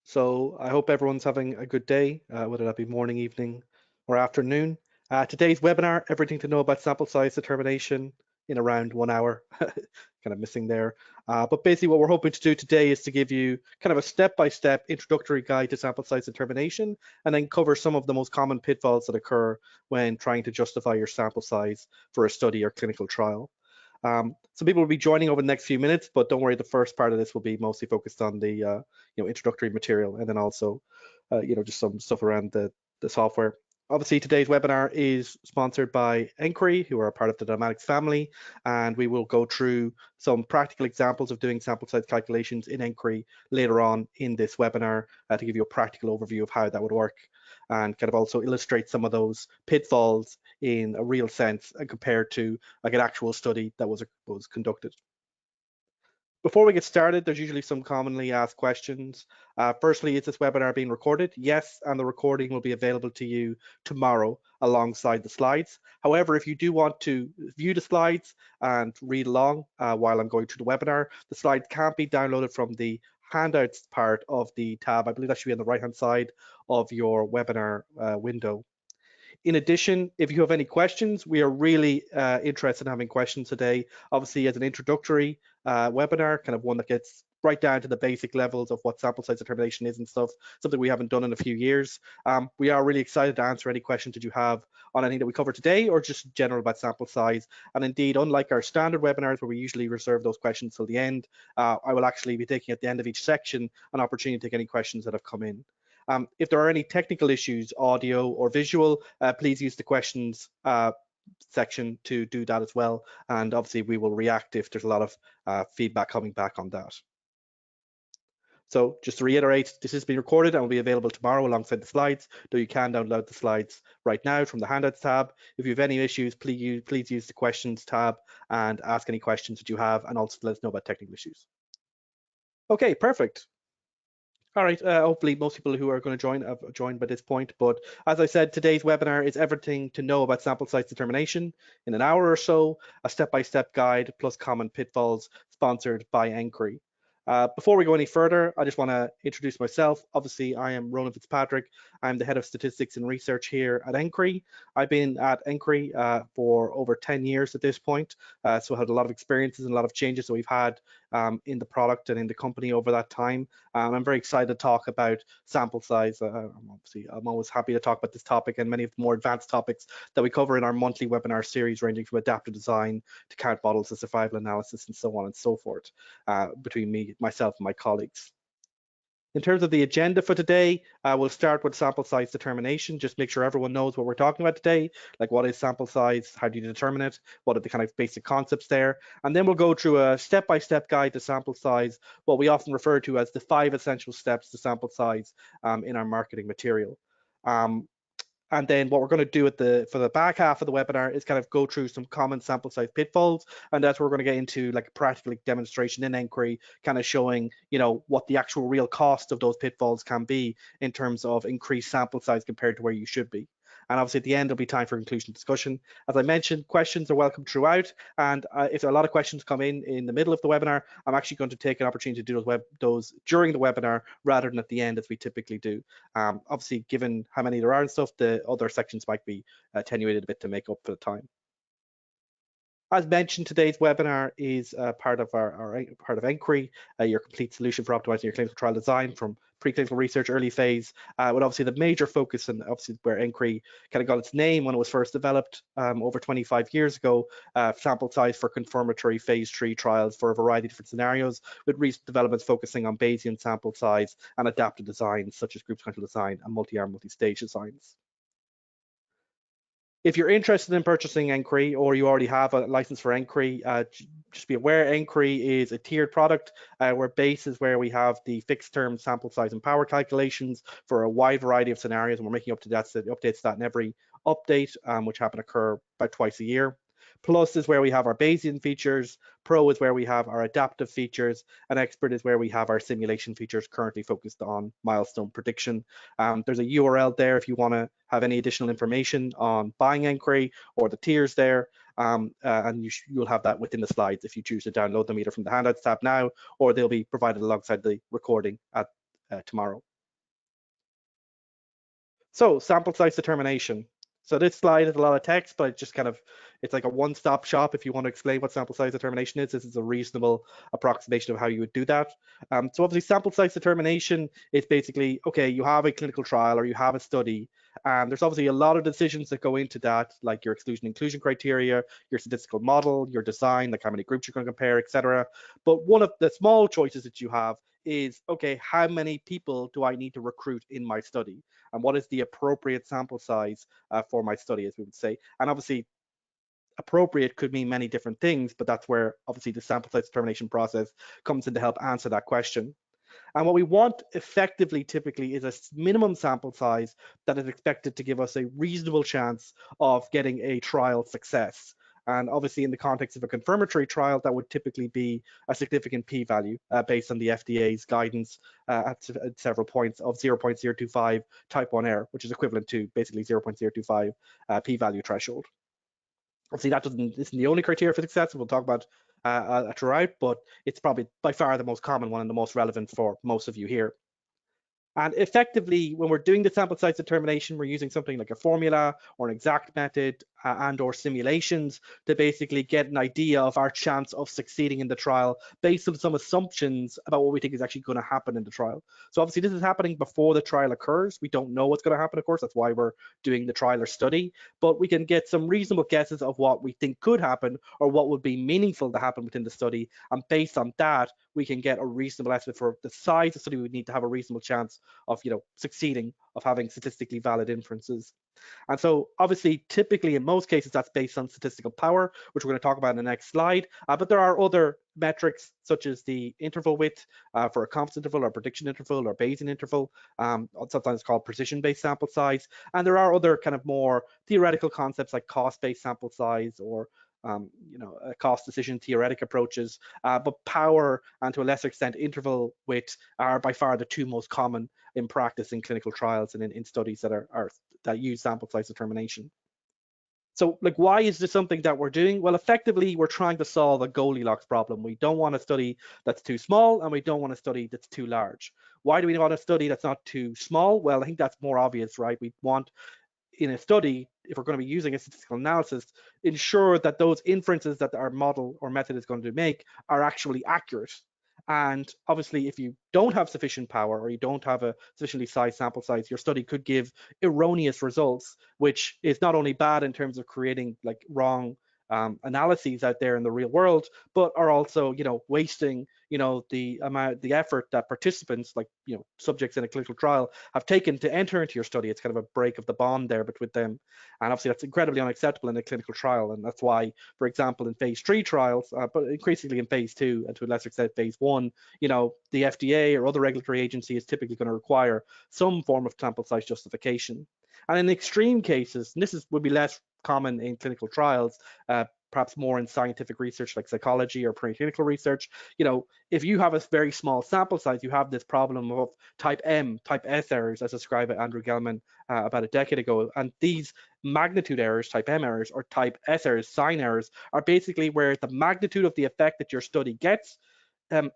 So I hope everyone's having a good day, whether that be morning, evening, or afternoon. Today's webinar, everything to know about sample size determination in around 1 hour, kind of missing there. But basically what we're hoping to do today is to give you kind of a step-by-step introductory guide to sample size determination, and then cover some of the most common pitfalls that occur when trying to justify your sample size for a study or clinical trial. Some people will be joining over the next few minutes, but don't worry, the first part of this will be mostly focused on the introductory material, and then also just some stuff around the software. Obviously, today's webinar is sponsored by nQuery, who are a part of the Dynamics family, and we will go through some practical examples of doing sample size calculations in nQuery later on in this webinar to give you a practical overview of how that would work, and kind of also illustrate some of those pitfalls in a real sense and compared to like an actual study that was conducted. Before we get started, there's usually some commonly asked questions. Firstly, is this webinar being recorded? Yes, and the recording will be available to you tomorrow alongside the slides. However, if you do want to view the slides and read along while I'm going through the webinar, the slides can't be downloaded from the handouts part of the tab. I believe that should be on the right-hand side of your webinar window. In addition, if you have any questions, we are really interested in having questions today. Obviously, as an introductory webinar, kind of one that gets right down to the basic levels of what sample size determination is and stuff, something we haven't done in a few years. We are really excited to answer any questions that you have on anything that we cover today or just general about sample size. And indeed, unlike our standard webinars where we usually reserve those questions till the end, I will actually be taking at the end of each section an opportunity to take any questions that have come in. If there are any technical issues, audio or visual, please use the questions section to do that as well. And obviously we will react if there's a lot of feedback coming back on that. So just to reiterate, this has been recorded and will be available tomorrow alongside the slides, though you can download the slides right now from the handouts tab. If you have any issues, please use the questions tab and ask any questions that you have, and also let us know about technical issues. Okay, perfect. All right, hopefully most people who are going to join have joined by this point, but as I said, today's webinar is everything to know about sample size determination in an hour or so, a step-by-step guide plus common pitfalls, sponsored by nQuery. Before we go any further, I just want to introduce myself. Obviously, I am Ronan Fitzpatrick. I'm the head of statistics and research here at nQuery. I've been at nQuery for over 10 years at this point, so I had a lot of experiences and a lot of changes that we've had in the product and in the company over that time. I'm very excited to talk about sample size. I'm always happy to talk about this topic and many of the more advanced topics that we cover in our monthly webinar series, ranging from adaptive design to count models to survival analysis and so on and so forth, between myself and my colleagues. In terms of the agenda for today, we'll start with sample size determination. Just make sure everyone knows what we're talking about today, like what is sample size, how do you determine it, what are the kind of basic concepts there. And then we'll go through a step-by-step guide to sample size, what we often refer to as the 5 essential steps to sample size in our marketing material. And then what we're going to do for the back half of the webinar is kind of go through some common sample size pitfalls, and that's where we're going to get into like a practical demonstration in nQuery, kind of showing what the actual real cost of those pitfalls can be in terms of increased sample size compared to where you should be. And obviously at the end there'll be time for conclusion discussion. As I mentioned, questions are welcome throughout, and if there are a lot of questions come in the middle of the webinar, I'm actually going to take an opportunity to do those during the webinar rather than at the end as we typically do. Obviously, given how many there are and stuff, the other sections might be attenuated a bit to make up for the time. As mentioned, today's webinar is part of part of nQuery, your complete solution for optimizing your clinical trial design from preclinical research, early phase, with obviously the major focus and obviously where nQuery kind of got its name when it was first developed over 25 years ago, sample size for confirmatory phase 3 trials for a variety of different scenarios, with recent developments focusing on Bayesian sample size and adaptive designs such as group sequential design and multi-arm, multi-stage designs. If you're interested in purchasing nQuery or you already have a license for nQuery, just be aware nQuery is a tiered product where base is where we have the fixed term sample size and power calculations for a wide variety of scenarios, and we're making updates to that in every update, which occur about twice a year. Plus is where we have our Bayesian features, Pro is where we have our adaptive features, and Expert is where we have our simulation features currently focused on milestone prediction. There's a URL there if you want to have any additional information on buying nQuery or the tiers there, and you'll have that within the slides if you choose to download them either from the handouts tab now, or they'll be provided alongside the recording at tomorrow. So sample size determination. So this slide is a lot of text, but it's like a one-stop shop if you want to explain what sample size determination is. This is a reasonable approximation of how you would do that. So obviously sample size determination is basically, okay, you have a clinical trial or you have a study, and there's obviously a lot of decisions that go into that, like your exclusion inclusion criteria, your statistical model, your design, like how many groups you're going to compare, etc. But one of the small choices that you have is, okay, how many people do I need to recruit in my study? And what is the appropriate sample size for my study, as we would say. And obviously, appropriate could mean many different things, but that's where obviously the sample size determination process comes in to help answer that question. And what we want effectively typically is a minimum sample size that is expected to give us a reasonable chance of getting a trial success. And obviously, in the context of a confirmatory trial, that would typically be a significant p-value based on the FDA's guidance at several points of 0.025 type 1 error, which is equivalent to basically 0.025 p-value threshold. Obviously, that isn't the only criteria for success. We'll talk about throughout, but it's probably by far the most common one and the most relevant for most of you here. And effectively, when we're doing the sample size determination, we're using something like a formula or an exact method and or simulations to basically get an idea of our chance of succeeding in the trial based on some assumptions about what we think is actually going to happen in the trial. So obviously this is happening before the trial occurs. We don't know what's going to happen, of course. That's why we're doing the trial or study, but we can get some reasonable guesses of what we think could happen or what would be meaningful to happen within the study. And based on that, we can get a reasonable estimate for the size of the study we would need to have a reasonable chance of succeeding, of having statistically valid inferences. And so obviously, typically in most cases, that's based on statistical power, which we're going to talk about in the next slide. But there are other metrics such as the interval width for a confidence interval or prediction interval or Bayesian interval, sometimes called precision-based sample size. And there are other kind of more theoretical concepts like cost-based sample size or cost decision theoretic approaches, but power and to a lesser extent interval width are by far the two most common in practice in clinical trials and in studies that use sample size determination. So like, why is this something that we're doing? Well, effectively, we're trying to solve a Goldilocks problem. We don't want a study that's too small and we don't want a study that's too large. Why do we want a study that's not too small? Well, I think that's more obvious, right? We want in a study, if we're going to be using a statistical analysis, ensure that those inferences that our model or method is going to make are actually accurate. And obviously, if you don't have sufficient power or you don't have a sufficiently sized sample size, your study could give erroneous results, which is not only bad in terms of creating like wrong analyses out there in the real world, but are also, wasting, the effort that participants, like, subjects in a clinical trial have taken to enter into your study. It's kind of a break of the bond there between them. And obviously that's incredibly unacceptable in a clinical trial. And that's why, for example, in phase 3 trials, but increasingly in phase 2 and to a lesser extent phase 1, the FDA or other regulatory agency is typically going to require some form of sample size justification. And in extreme cases, and would be less common in clinical trials, perhaps more in scientific research like psychology or preclinical research. If you have a very small sample size, you have this problem of type S errors, as described by Andrew Gelman about a decade ago. And these magnitude errors, type M errors, or type S errors, sign errors, are basically where the magnitude of the effect that your study gets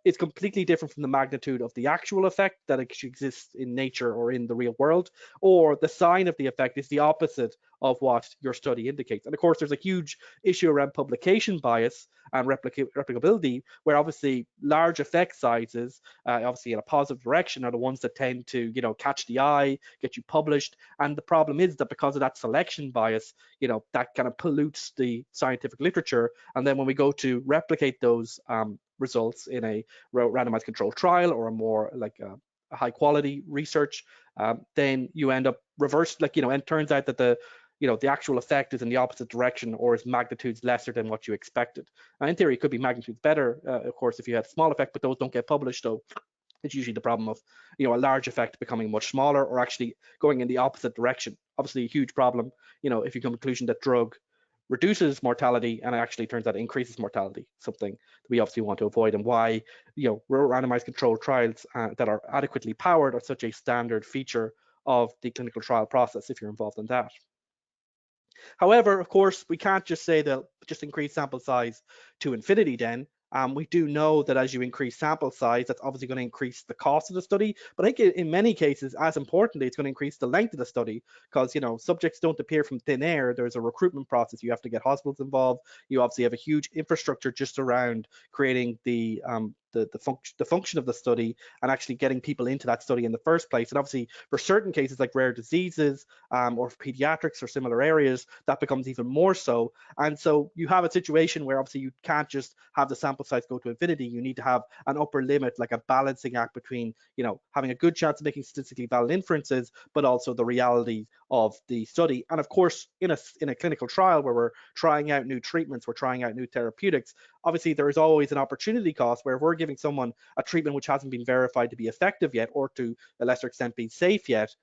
is completely different from the magnitude of the actual effect that exists in nature or in the real world, or the sign of the effect is the opposite of what your study indicates. And of course, there's a huge issue around publication bias and replicability, where obviously large effect sizes, obviously in a positive direction, are the ones that tend to, catch the eye, get you published. And the problem is that because of that selection bias, that kind of pollutes the scientific literature. And then when we go to replicate those results in a randomized controlled trial or a more like a high quality research, then you end up reversed, and it turns out that the actual effect is in the opposite direction or is magnitudes lesser than what you expected. Now, in theory, it could be magnitudes better, of course, if you had a small effect, but those don't get published. So it's usually the problem of, a large effect becoming much smaller or actually going in the opposite direction. Obviously, a huge problem, if you come to the conclusion that drug reduces mortality and it actually turns out it increases mortality, something that we obviously want to avoid, and why, randomized controlled trials that are adequately powered are such a standard feature of the clinical trial process if you're involved in that. However, of course, we can't just say that just increase sample size to infinity then. We do know that as you increase sample size, that's obviously going to increase the cost of the study. But I think in many cases, as importantly, it's going to increase the length of the study because, subjects don't appear from thin air. There's a recruitment process. You have to get hospitals involved. You obviously have a huge infrastructure just around creating the function of the study and actually getting people into that study in the first place. And obviously, for certain cases like rare diseases or pediatrics or similar areas, that becomes even more so. And so you have a situation where obviously you can't just have the sample size go to infinity. You need to have an upper limit, like a balancing act between, having a good chance of making statistically valid inferences, but also the reality of the study. And of course, in a clinical trial where we're trying out new treatments, we're trying out new therapeutics, obviously there is always an opportunity cost where if we're giving someone a treatment which hasn't been verified to be effective yet, or to a lesser extent be safe yet,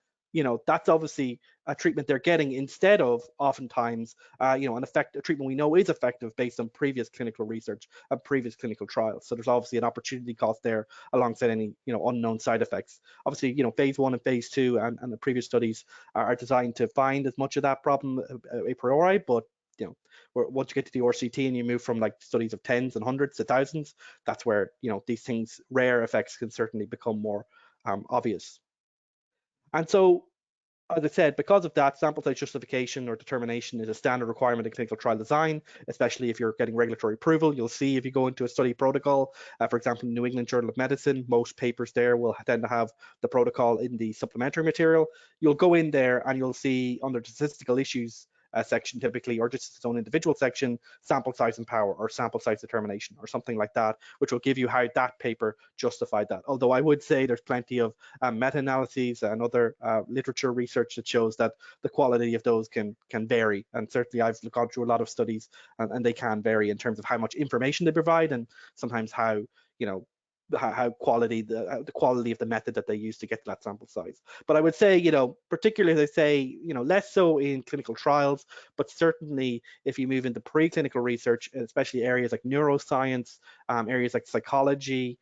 that's obviously a treatment they're getting instead of oftentimes, a treatment we know is effective based on previous clinical research and previous clinical trials. So there's obviously an opportunity cost there alongside any, unknown side effects. Obviously, phase 1 and phase 2 and the previous studies are designed to find as much of that problem a priori, but once you get to the RCT and you move from like studies of tens and hundreds to thousands, that's where these things, rare effects, can certainly become more obvious. And so, as I said, because of that, sample size justification or determination is a standard requirement in clinical trial design, especially if you're getting regulatory approval. You'll see if you go into a study protocol, for example, in New England Journal of Medicine, most papers there will tend to have the protocol in the supplementary material. You'll go in there and you'll see under statistical issues section typically, or just its own individual section, sample size and power or sample size determination or something like that, which will give you how that paper justified that. Although I would say there's plenty of meta-analyses and other literature research that shows that the quality of those can vary. And certainly I've gone through a lot of studies and they can vary in terms of how much information they provide and sometimes how, how quality the quality of the method that they use to get to that sample size. But I would say, particularly as I say, less so in clinical trials, but certainly if you move into preclinical research, especially areas like neuroscience, areas like psychology,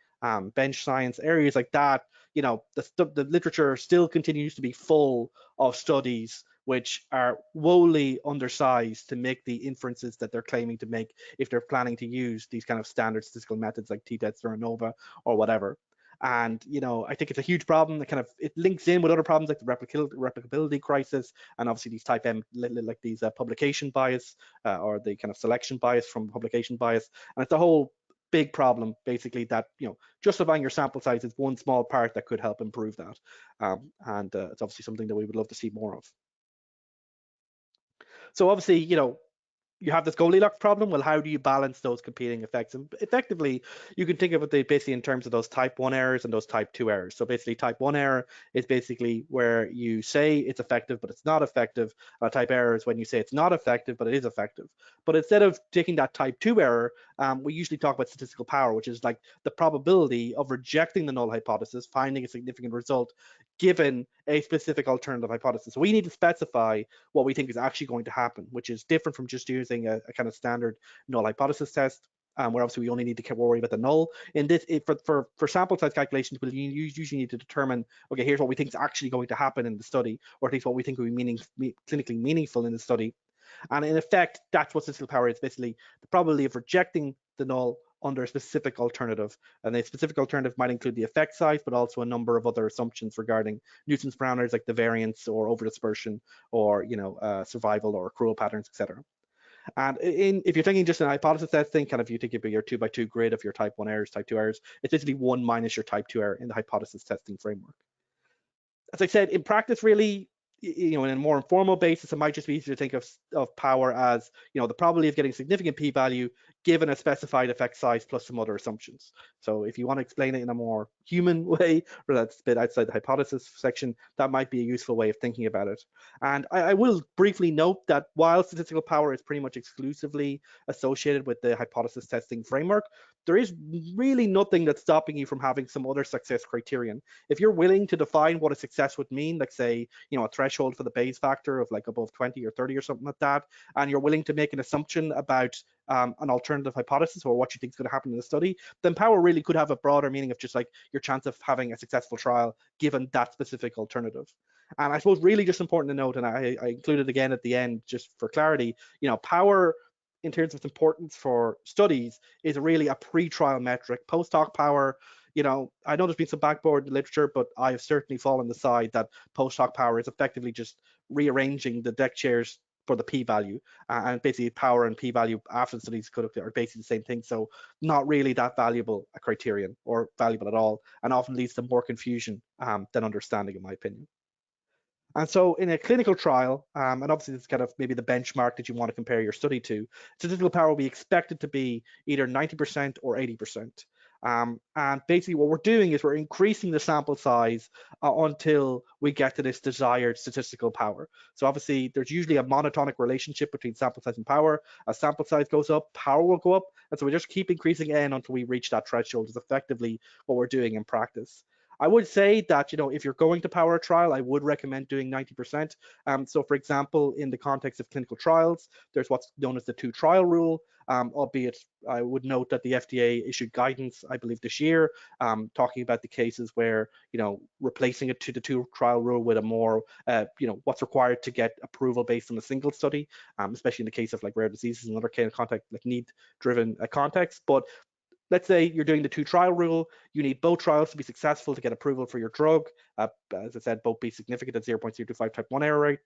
bench science, areas like that, the literature still continues to be full of studies which are woefully undersized to make the inferences that they're claiming to make if they're planning to use these kind of standard statistical methods like t-test or ANOVA or whatever. And I think it's a huge problem that it links in with other problems like the replicability crisis and obviously these type M, like these publication bias or the kind of selection bias from publication bias. And it's a whole big problem basically that justifying your sample size is one small part that could help improve that. And it's obviously something that we would love to see more of. So obviously, you have this Goldilocks problem. Well, how do you balance those competing effects? And effectively, you can think of it basically in terms of those type 1 errors and those type 2 errors. So basically, type 1 error is basically where you say it's effective, but it's not effective. A type error is when you say it's not effective, but it is effective. But instead of taking that type 2 error, we usually talk about statistical power, which is like the probability of rejecting the null hypothesis, finding a significant result, given a specific alternative hypothesis. So we need to specify what we think is actually going to happen, which is different from just using a kind of standard null hypothesis test, where obviously we only need to worry about the null. In this, for sample size calculations, we'll usually need to determine, okay, here's what we think is actually going to happen in the study, or at least what we think will be clinically meaningful in the study. And in effect, that's what statistical power is, basically the probability of rejecting the null under a specific alternative. And the specific alternative might include the effect size, but also a number of other assumptions regarding nuisance parameters like the variance or overdispersion or survival or accrual patterns, etc. And if you're thinking just an hypothesis testing, kind of you think about your 2x2 grid of your type 1 errors, type 2 errors, it's basically 1 minus your type 2 error in the hypothesis testing framework. As I said, in practice, really, in a more informal basis, it might just be easier to think of power as, the probability of getting significant p-value given a specified effect size plus some other assumptions. So if you want to explain it in a more human way, or that's a bit outside the hypothesis section, that might be a useful way of thinking about it. And I will briefly note that while statistical power is pretty much exclusively associated with the hypothesis testing framework, there is really nothing that's stopping you from having some other success criterion. If you're willing to define what a success would mean, like say, a threshold for the Bayes factor of like above 20 or 30 or something like that, and you're willing to make an assumption about an alternative hypothesis or what you think is going to happen in the study, then power really could have a broader meaning of just like your chance of having a successful trial given that specific alternative. And I suppose really just important to note, and I included again at the end just for clarity, power in terms of its importance for studies is really a pre-trial metric. Post-hoc power, I know there's been some backboard literature, but I have certainly fallen on the side that post-hoc power is effectively just rearranging the deck chairs for the p-value, and basically power and p-value after the studies are basically the same thing. So not really that valuable a criterion or valuable at all, and often leads to more confusion than understanding, in my opinion. And so in a clinical trial, and obviously this is kind of maybe the benchmark that you want to compare your study to, statistical power will be expected to be either 90% or 80%. And basically what we're doing is we're increasing the sample size until we get to this desired statistical power. So obviously there's usually a monotonic relationship between sample size and power. As sample size goes up, power will go up. And so we just keep increasing n until we reach that threshold is effectively what we're doing in practice. I would say that, if you're going to power a trial, I would recommend doing 90%. So for example, in the context of clinical trials, there's what's known as the two trial rule, albeit I would note that the FDA issued guidance, I believe this year, talking about the cases where, replacing it to the two trial rule with a more, what's required to get approval based on a single study, especially in the case of like rare diseases and other kind of context, like need-driven context. But let's say you're doing the two trial rule, you need both trials to be successful to get approval for your drug. As I said, both be significant at 0.025 type 1 error rate.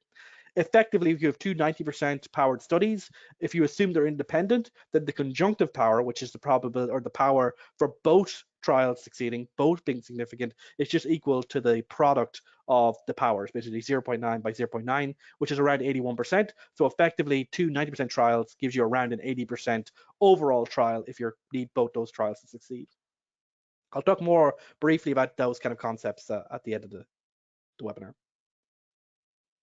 Effectively, if you have two 90% powered studies, if you assume they're independent, then the conjunctive power, which is the probability or the power for both trials succeeding, both being significant, is just equal to the product of the powers, basically 0.9 by 0.9, which is around 81%. So effectively, two 90% trials gives you around an 80% overall trial if you need both those trials to succeed. I'll talk more briefly about those kind of concepts at the end of the webinar.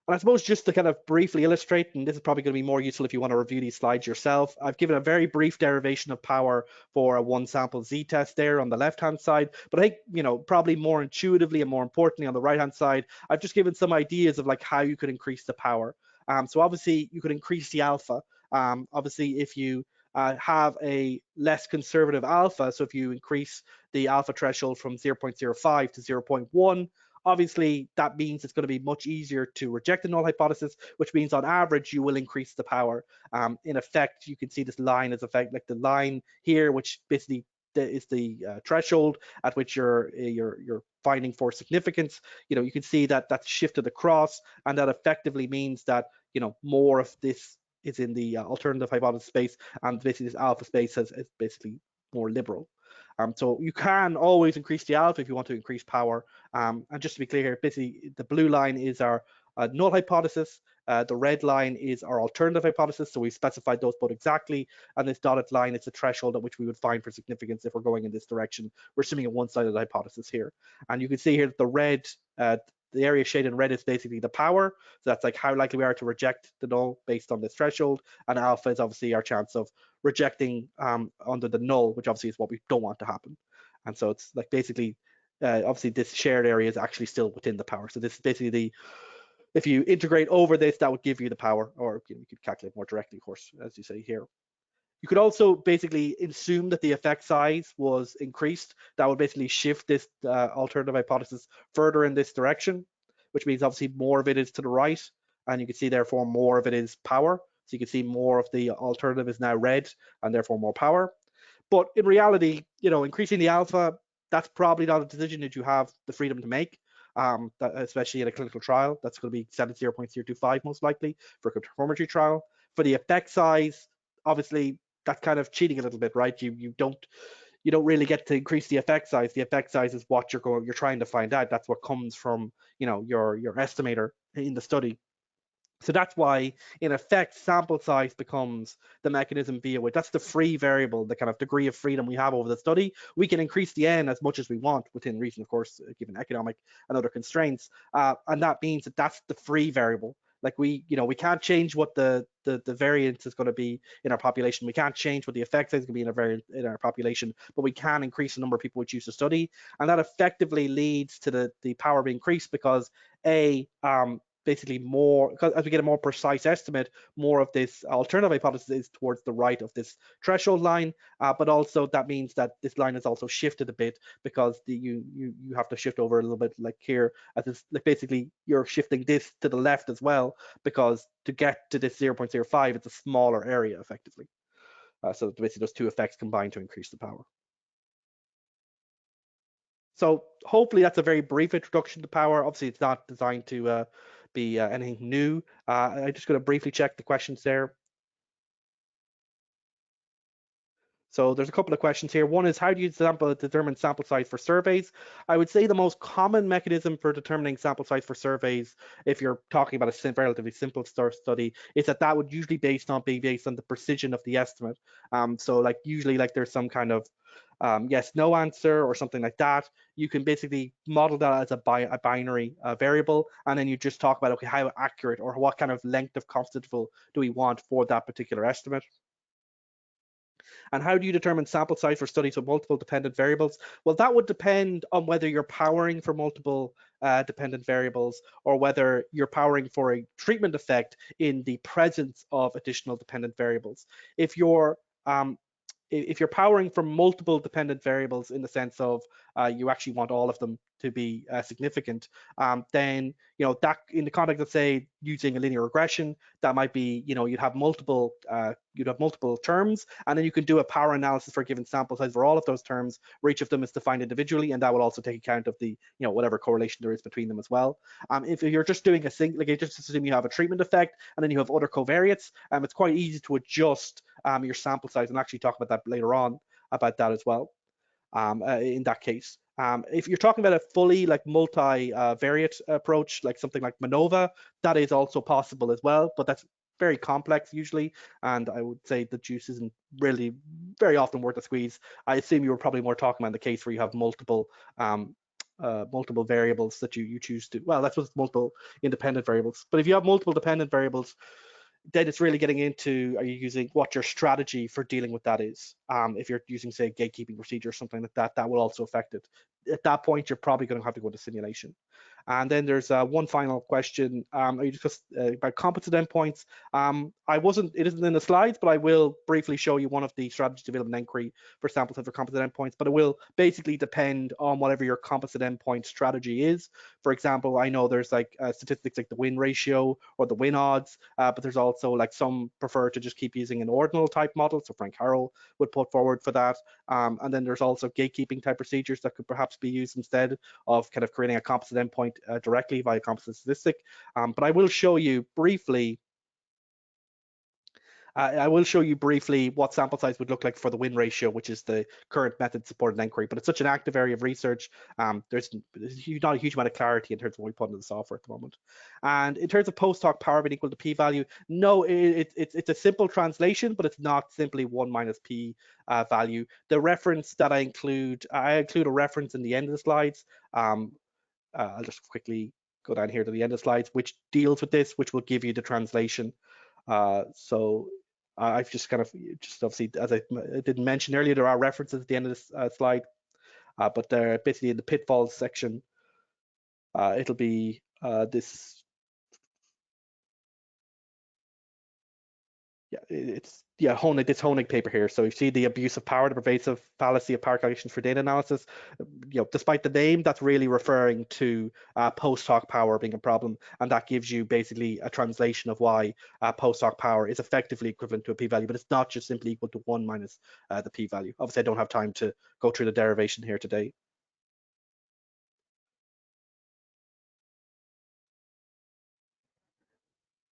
And I suppose just to kind of briefly illustrate, and this is probably going to be more useful if you want to review these slides yourself, I've given a very brief derivation of power for a one sample z-test there on the left-hand side. But I think, probably more intuitively and more importantly on the right-hand side, I've just given some ideas of like how you could increase the power. So obviously you could increase the alpha. Obviously, if you have a less conservative alpha, so if you increase the alpha threshold from 0.05 to 0.1, obviously, that means it's going to be much easier to reject the null hypothesis, which means on average, you will increase the power. In effect, you can see this line as effect, like the line here, which basically is the threshold at which you're finding for significance. You can see that that's shifted across, and that effectively means that, more of this is in the alternative hypothesis space, and basically this alpha space is basically more liberal. So you can always increase the alpha if you want to increase power. And just to be clear here, basically the blue line is our null hypothesis. The red line is our alternative hypothesis. So we've specified those both exactly. And this dotted line is the threshold at which we would find for significance if we're going in this direction. We're assuming a one-sided hypothesis here. And you can see here that the red, the area shaded in red is basically the power. So that's like how likely we are to reject the null based on this threshold. And alpha is obviously our chance of rejecting under the null, which obviously is what we don't want to happen. And so it's like basically, obviously this shared area is actually still within the power. So this is basically if you integrate over this, that would give you the power, or you could calculate more directly, of course, as you say here. You could also basically assume that the effect size was increased. That would basically shift this alternative hypothesis further in this direction, which means obviously more of it is to the right. And you can see therefore more of it is power. So you can see more of the alternative is now red and therefore more power. But in reality, increasing the alpha, that's probably not a decision that you have the freedom to make, especially in a clinical trial. That's going to be set at 0.025 most likely for a confirmatory trial. For the effect size, obviously, that's kind of cheating a little bit, right? You don't really get to increase the effect size. The effect size is what you're trying to find out. That's what comes from your estimator in the study. So that's why, in effect, sample size becomes the mechanism via which that's the free variable, the kind of degree of freedom we have over the study. We can increase the n as much as we want within reason, of course, given economic and other constraints. And that means that that's the free variable. Like we can't change what the variance is going to be in our population. We can't change what the effect size is going to be in our population, but we can increase the number of people we choose to study, and that effectively leads to the power being increased because basically more, because as we get a more precise estimate, more of this alternative hypothesis is towards the right of this threshold line, but also that means that this line is also shifted a bit because you have to shift over a little bit, like here, as it's like basically you're shifting this to the left as well, because to get to this 0.05, it's a smaller area effectively. So basically those two effects combine to increase the power. So hopefully that's a very brief introduction to power. Obviously, it's not designed to be anything new. I'm just going to briefly check the questions there. So there's a couple of questions here. One is, how do you determine sample size for surveys? I would say the most common mechanism for determining sample size for surveys, if you're talking about a relatively simple study, is that would usually be based on the precision of the estimate. So like usually like there's some kind of yes, no answer or something like that. You can basically model that as a binary variable, and then you just talk about, okay, how accurate or what kind of length of constant interval do we want for that particular estimate. And how do you determine sample size for studies with multiple dependent variables? Well, that would depend on whether you're powering for multiple dependent variables or whether you're powering for a treatment effect in the presence of additional dependent variables. If you're powering for multiple dependent variables in the sense of you actually want all of them to be significant, then that in the context of say using a linear regression, that might be you'd have multiple terms, and then you can do a power analysis for a given sample size for all of those terms, where each of them is defined individually, and that will also take account of the whatever correlation there is between them as well. If you're just doing a single, like just assume you have a treatment effect and then you have other covariates, it's quite easy to adjust your sample size, and actually talk about that later on about that as well. In that case, if you're talking about a fully like multi-variate approach, like something like MANOVA, that is also possible as well, but that's very complex usually, and I would say the juice isn't really very often worth the squeeze. I assume you were probably more talking about the case where you have multiple variables that you choose to, well, that's what's multiple independent variables. But if you have multiple dependent variables, then it's really getting into, are you using what your strategy for dealing with that is. If you're using, say, a gatekeeping procedure or something like that, that will also affect it. At that point, you're probably going to have to go to simulation. And then there's one final question. You discussed about composite endpoints. It isn't in the slides, but I will briefly show you one of the strategies available in nQuery for sample set for composite endpoints, but it will basically depend on whatever your composite endpoint strategy is. For example, I know there's like statistics like the win ratio or the win odds, but there's also like some prefer to just keep using an ordinal type model. So Frank Harrell would put forward for that. And then there's also gatekeeping type procedures that could perhaps be used instead of kind of creating a composite endpoint directly via composite statistic. But I will show you briefly what sample size would look like for the win ratio, which is the current method supported in nQuery. But it's such an active area of research. There's not a huge amount of clarity in terms of what we put into the software at the moment. And in terms of post-hoc power being equal to p-value, no, it's a simple translation, but it's not simply 1 minus p value. The reference that I include a reference in the end of the slides. I'll just quickly go down here to the end of the slides, which deals with this, which will give you the translation. So I've just kind of, just obviously, as I didn't mention earlier, there are references at the end of this slide, but they're basically in the pitfalls section. It'll be this. It's this Honig paper here. So you see the abuse of power, the pervasive fallacy of power calculations for data analysis. Despite the name, that's really referring to post-hoc power being a problem, and that gives you basically a translation of why post-hoc power is effectively equivalent to a p-value, but it's not just simply equal to 1 minus the p-value. Obviously, I don't have time to go through the derivation here today.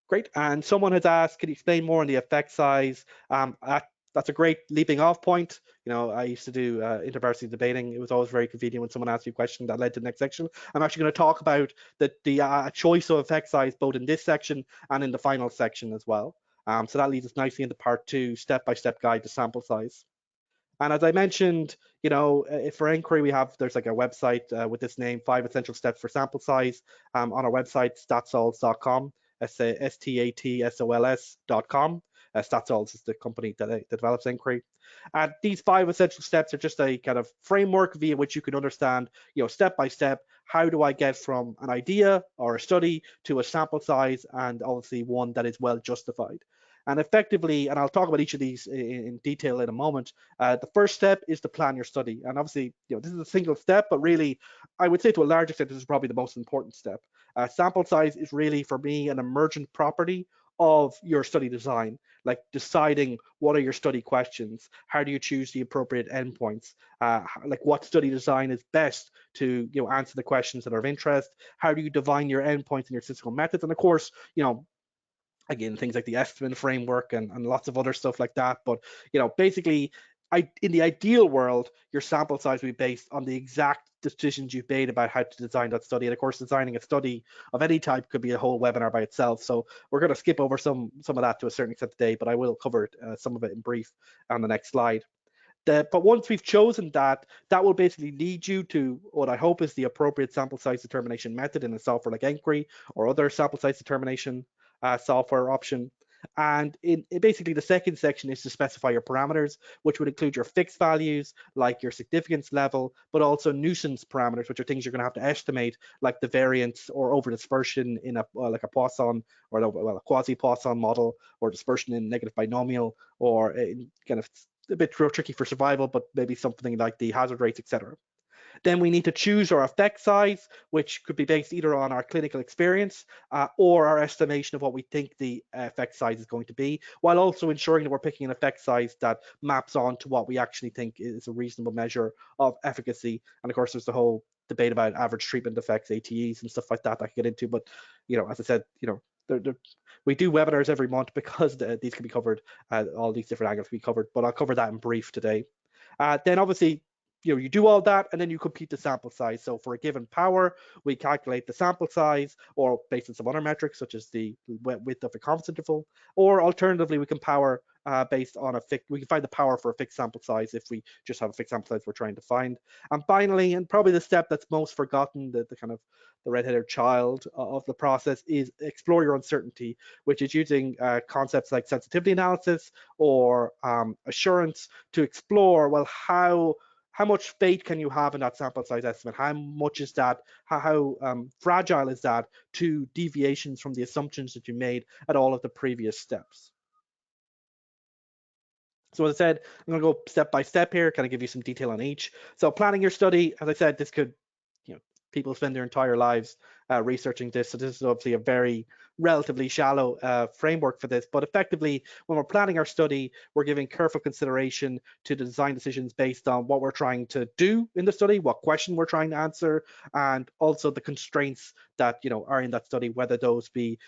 Great. And someone has asked, can you explain more on the effect size? That's a great leaping off point. I used to do intervarsity debating. It was always very convenient when someone asked you a question that led to the next section. I'm actually going to talk about the choice of effect size both in this section and in the final section as well. So that leads us nicely into part 2, step-by-step guide to sample size. And as I mentioned, for nQuery, there's like a website with this name, 5 Essential Steps for Sample Size, on our website, statsols.com, STATSOLS.com. Statsols is the company that develops nQuery. And these 5 essential steps are just a kind of framework via which you can understand, step by step, how do I get from an idea or a study to a sample size, and obviously one that is well justified. And effectively, and I'll talk about each of these in detail in a moment, the first step is to plan your study. And obviously, this is a single step, but really, I would say to a large extent, this is probably the most important step. Sample size is really, for me, an emergent property of your study design. like deciding what are your study questions, how do you choose the appropriate endpoints, like what study design is best to answer the questions that are of interest, how do you define your endpoints and your statistical methods, and of course, again, things like the estimate framework and lots of other stuff like that. But basically, in the ideal world, your sample size will be based on the exact decisions you've made about how to design that study. And of course, designing a study of any type could be a whole webinar by itself. So we're going to skip over some of that to a certain extent today, but I will cover some of it in brief on the next slide. But once we've chosen that, that will basically lead you to what I hope is the appropriate sample size determination method in a software like nQuery or other sample size determination software option. And basically, the second section is to specify your parameters, which would include your fixed values, like your significance level, but also nuisance parameters, which are things you're going to have to estimate, like the variance or over dispersion in like a Poisson or a quasi-Poisson model, or dispersion in negative binomial, or in kind of a bit tricky for survival, but maybe something like the hazard rates, etc. Then we need to choose our effect size, which could be based either on our clinical experience or our estimation of what we think the effect size is going to be, while also ensuring that we're picking an effect size that maps on to what we actually think is a reasonable measure of efficacy. And of course, there's the whole debate about average treatment effects, ATEs, and stuff like that I can get into. But as I said, we do webinars every month because these can be covered, all these different angles can be covered, but I'll cover that in brief today. Then obviously, you do all that and then you compute the sample size. So for a given power, we calculate the sample size, or based on some other metrics such as the width of a confidence interval, or alternatively, we can power based on we can find the power for a fixed sample size if we just have a fixed sample size we're trying to find. And finally, and probably the step that's most forgotten, the kind of the red-headed child of the process, is explore your uncertainty, which is using concepts like sensitivity analysis or assurance to explore, well, how much faith can you have in that sample size estimate? How much is that? How fragile is that to deviations from the assumptions that you made at all of the previous steps? So as I said, I'm going to go step by step here, kind of give you some detail on each. So planning your study, as I said, this could, people spend their entire lives researching this. So this is obviously a very relatively shallow framework for this. But effectively, when we're planning our study, we're giving careful consideration to the design decisions based on what we're trying to do in the study, what question we're trying to answer, and also the constraints that are in that study, whether those be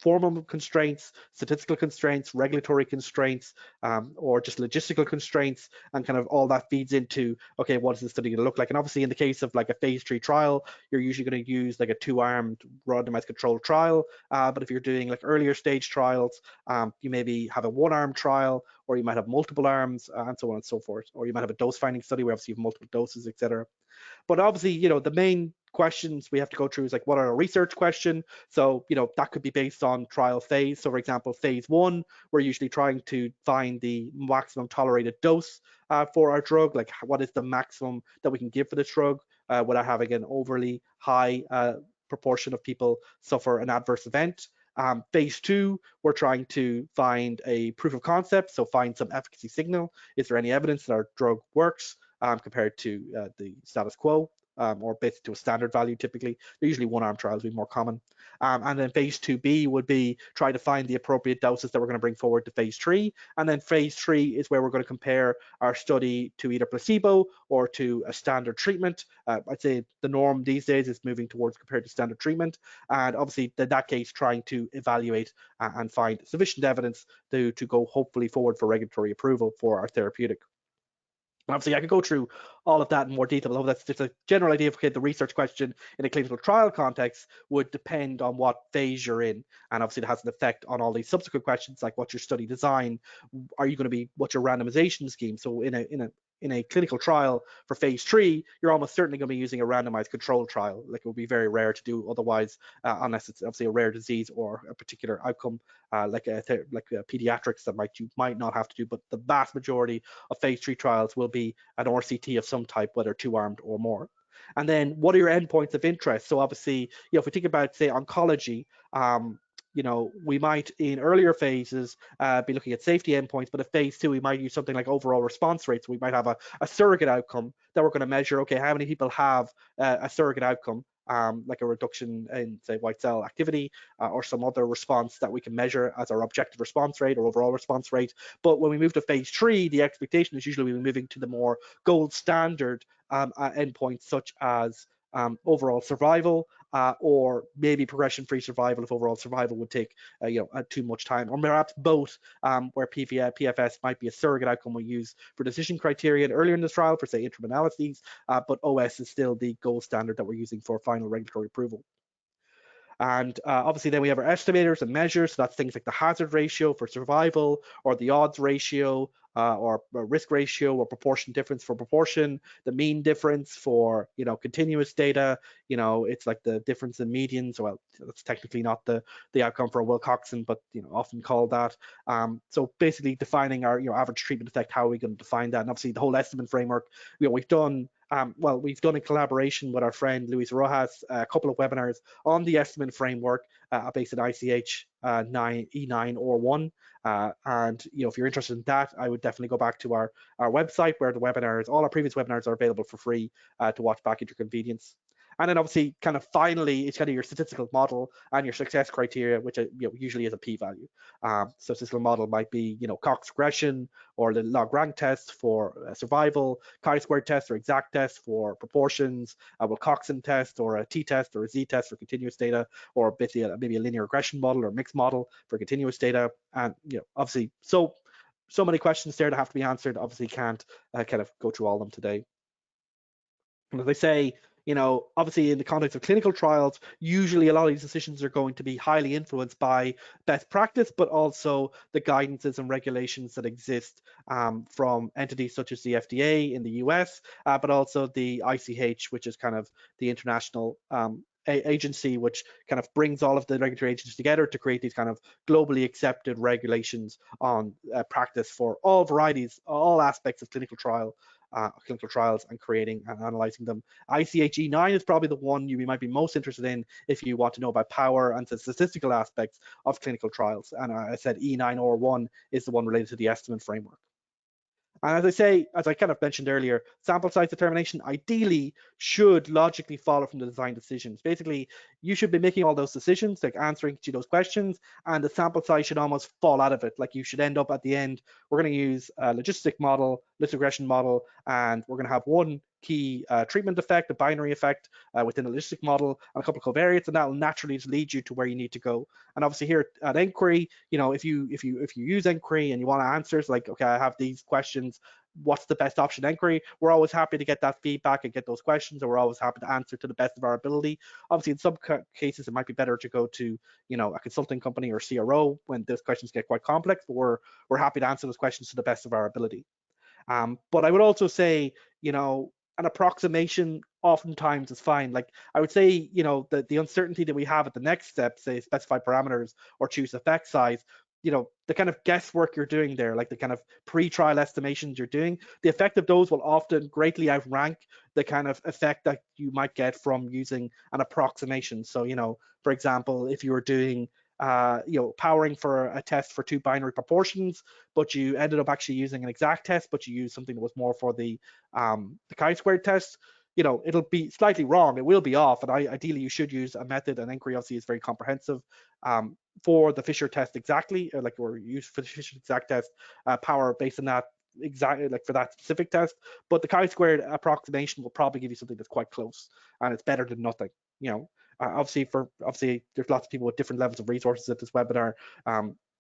formal constraints, statistical constraints, regulatory constraints, or just logistical constraints, and kind of all that feeds into, okay, what is the study going to look like? And obviously, in the case of like a phase 3 trial, you're usually going to use like a 2-armed randomized controlled trial. But if you're doing like earlier stage trials, you maybe have a 1-arm trial, or you might have multiple arms, and so on and so forth. Or you might have a dose finding study where obviously you have multiple doses, etc. But obviously, the main questions we have to go through is like, what are a research question? So, that could be based on trial phase. So for example, phase 1, we're usually trying to find the maximum tolerated dose for our drug. Like, what is the maximum that we can give for this drug without having an overly high proportion of people suffer an adverse event. Phase 2, we're trying to find a proof of concept, so find some efficacy signal. Is there any evidence that our drug works compared to the status quo? Or based to a standard value typically. They're usually 1-arm trials would be more common. And then phase 2B would be try to find the appropriate doses that we're going to bring forward to phase 3. And then phase 3 is where we're going to compare our study to either placebo or to a standard treatment. I'd say the norm these days is moving towards compared to standard treatment. And obviously, in that case, trying to evaluate and find sufficient evidence to go hopefully forward for regulatory approval for our therapeutic. Obviously, I could go through all of that in more detail, but that's just a general idea of the research question in a clinical trial context would depend on what phase you're in. And obviously, it has an effect on all these subsequent questions, like what's your study design? Are you going to be, what's your randomization scheme? So in a clinical trial for phase 3, you're almost certainly going to be using a randomized control trial. Like, it would be very rare to do otherwise, unless it's obviously a rare disease or a particular outcome, like pediatrics that you might not have to do. But the vast majority of phase 3 trials will be an RCT of some type, whether 2-armed or more. And then what are your endpoints of interest? So obviously, if we think about, say, oncology, we might in earlier phases be looking at safety endpoints, but at phase 2, we might use something like overall response rates. We might have a surrogate outcome that we're going to measure. Okay, how many people have a surrogate outcome? like a reduction in, say, white cell activity or some other response that we can measure as our objective response rate or overall response rate. But when we move to phase 3, the expectation is usually we're moving to the more gold standard endpoints, such as overall survival, or maybe progression-free survival if overall survival would take too much time, or perhaps both, where PFS might be a surrogate outcome we use for decision criteria earlier in the trial for, say, interim analyses, but OS is still the gold standard that we're using for final regulatory approval. And obviously then we have our estimators and measures. So that's things like the hazard ratio for survival, or the odds ratio, or risk ratio, or proportion difference for proportion, the mean difference for continuous data. It's like the difference in medians. Well, that's technically not the outcome for a Wilcoxon, but often called that. So basically defining our average treatment effect. How are we going to define that? And obviously the whole estimate framework we've done. We've done in collaboration with our friend Luis Rojas a couple of webinars on the estimate framework based at ICH 9E9 or 1. And if you're interested in that, I would definitely go back to our website, where the webinars, all our previous webinars, are available for free to watch back at your convenience. And then obviously, kind of finally, it's kind of your statistical model and your success criteria, which usually is a p-value. So statistical model might be Cox regression, or the log rank test for survival, chi-squared test or exact test for proportions, a Wilcoxon test, or a t-test or a z-test for continuous data, or maybe a linear regression model or mixed model for continuous data. And obviously, so many questions there that have to be answered. Obviously, can't kind of go through all of them today. And as I say, obviously in the context of clinical trials, usually a lot of these decisions are going to be highly influenced by best practice, but also the guidances and regulations that exist from entities such as the FDA in the US, but also the ICH, which is kind of the international agency, which kind of brings all of the regulatory agencies together to create these kind of globally accepted regulations on practice for all varieties, all aspects of clinical trials, and creating and analyzing them. ICH E9 is probably the one you might be most interested in if you want to know about power and the statistical aspects of clinical trials. And I said E9 or 1 is the one related to the estimate framework. And as I kind of mentioned earlier, sample size determination ideally should logically follow from the design decisions. Basically, you should be making all those decisions, like answering to those questions, and the sample size should almost fall out of it. Like you should end up at the end, we're going to use a logistic model, list regression model, and we're going to have one key treatment effect, a binary effect within a logistic model, and a couple of covariates, and that will naturally lead you to where you need to go. And obviously here at nQuery, if you use nQuery and you want answers, like, okay, I have these questions, what's the best option nQuery? We're always happy to get that feedback and get those questions, and we're always happy to answer to the best of our ability. Obviously, in some cases, it might be better to go to a consulting company or CRO when those questions get quite complex, but we're happy to answer those questions to the best of our ability. But I would also say, an approximation oftentimes is fine. Like I would say, the uncertainty that we have at the next step, say specify parameters or choose effect size, the kind of guesswork you're doing there, like the kind of pre-trial estimations you're doing, the effect of those will often greatly outrank the kind of effect that you might get from using an approximation. So, for example, if you were doing powering for a test for 2 binary proportions, but you ended up actually using an exact test, but you used something that was more for the chi-squared test, it'll be slightly wrong. It will be off, and ideally you should use a method, and nQuery obviously is very comprehensive for the Fisher test exactly, or use for the Fisher exact test power based on that exactly, like for that specific test. But the chi-squared approximation will probably give you something that's quite close, and it's better than nothing. Obviously there's lots of people with different levels of resources at this webinar.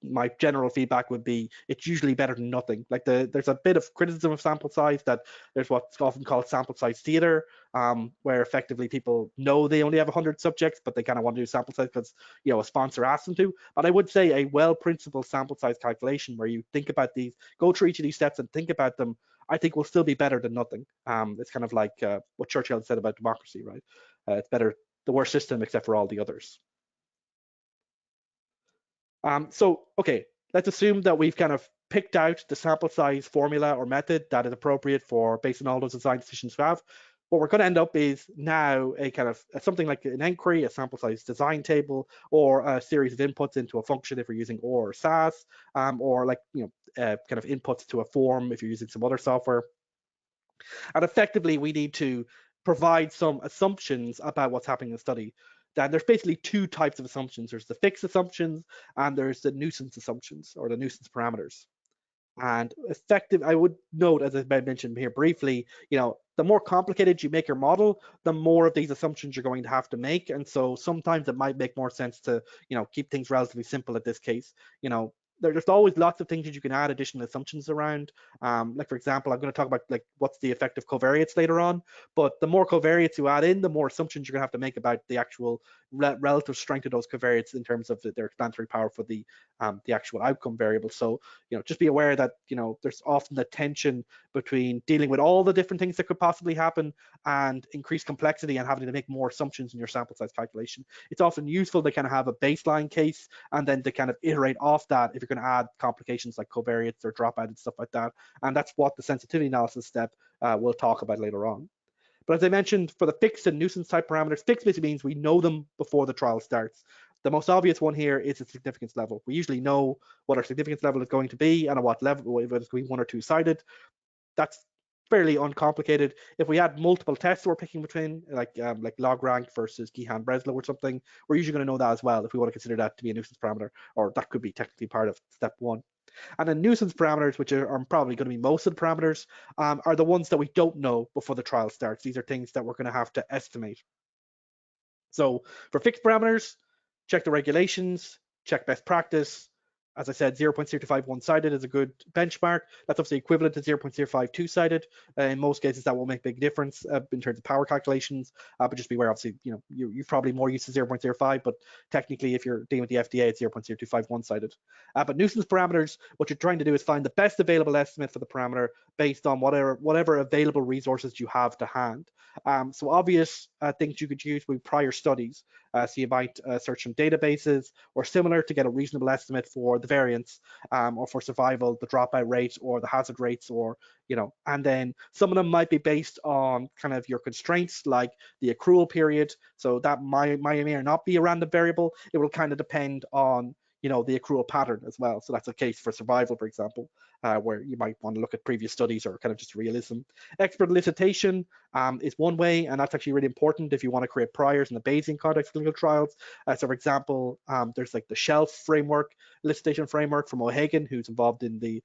My general feedback would be it's usually better than nothing. Like there's a bit of criticism of sample size, that there's what's often called sample size theater, where effectively people know they only have 100 subjects, but they kind of want to do sample size because a sponsor asked them to. But I would say a well-principled sample size calculation where you think about these, go through each of these steps and think about them, I think will still be better than nothing. It's kind of like what Churchill said about democracy, right? It's better the worst system except for all the others. So, okay, let's assume that we've kind of picked out the sample size formula or method that is appropriate for based on all those design decisions we have. What we're going to end up is now a kind of something like an nQuery, a sample size design table, or a series of inputs into a function if we're using OR or SAS, or like kind of inputs to a form if you're using some other software. And effectively, we need to provide some assumptions about what's happening in the study. Then there's basically two types of assumptions. There's the fixed assumptions and there's the nuisance assumptions or the nuisance parameters. And effective, I would note, as I mentioned here briefly, the more complicated you make your model, the more of these assumptions you're going to have to make. And so sometimes it might make more sense to, keep things relatively simple at this case. There's always lots of things that you can add additional assumptions around. Like for example, I'm going to talk about like what's the effect of covariates later on, but the more covariates you add in, the more assumptions you're going to have to make about the actual relative strength of those covariates in terms of their explanatory power for the actual outcome variable. So just be aware that there's often a tension between dealing with all the different things that could possibly happen and increased complexity and having to make more assumptions in your sample size calculation. It's often useful to kind of have a baseline case and then to kind of iterate off that if you're going to add complications like covariates or dropout and stuff like that. And that's what the sensitivity analysis step we'll talk about later on. But as I mentioned, for the fixed and nuisance type parameters, fixed basically means we know them before the trial starts. The most obvious one here is the significance level. We usually know what our significance level is going to be and at what level, if it's going to be 1 or 2 sided. That's fairly uncomplicated. If we had multiple tests we're picking between, like log rank versus Gihan Breslow or something, we're usually going to know that as well if we want to consider that to be a nuisance parameter, or that could be technically part of step 1. And then nuisance parameters, which are probably going to be most of the parameters, are the ones that we don't know before the trial starts. These are things that we're going to have to estimate. So for fixed parameters, check the regulations, check best practice. As I said, 0.025 one-sided is a good benchmark. That's obviously equivalent to 0.05 two-sided. In most cases, that won't make a big difference in terms of power calculations. But just be aware, obviously, you're probably more used to 0.05, but technically, if you're dealing with the FDA, it's 0.025 one-sided. But nuisance parameters, what you're trying to do is find the best available estimate for the parameter based on whatever available resources you have to hand. So obvious things you could use with prior studies. So you might search some databases or similar to get a reasonable estimate for the variance or for survival, the dropout rate or the hazard rates, or and then some of them might be based on kind of your constraints like the accrual period. So that may or not be a random variable. It will kind of depend on the accrual pattern as well. So that's a case for survival, for example, where you might want to look at previous studies or kind of just realism. Expert elicitation is one way, and that's actually really important if you want to create priors in the Bayesian context of clinical trials. So for example, there's like the shelf framework, elicitation framework from O'Hagan, who's involved in the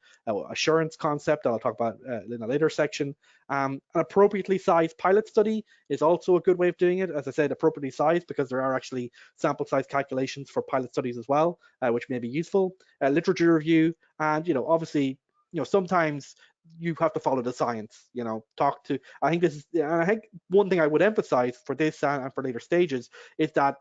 assurance concept that I'll talk about in a later section. An appropriately sized pilot study is also a good way of doing it. As I said, appropriately sized because there are actually sample size calculations for pilot studies as well, which may be useful. Literature review, and obviously, sometimes you have to follow the science. I think one thing I would emphasize for this and for later stages is that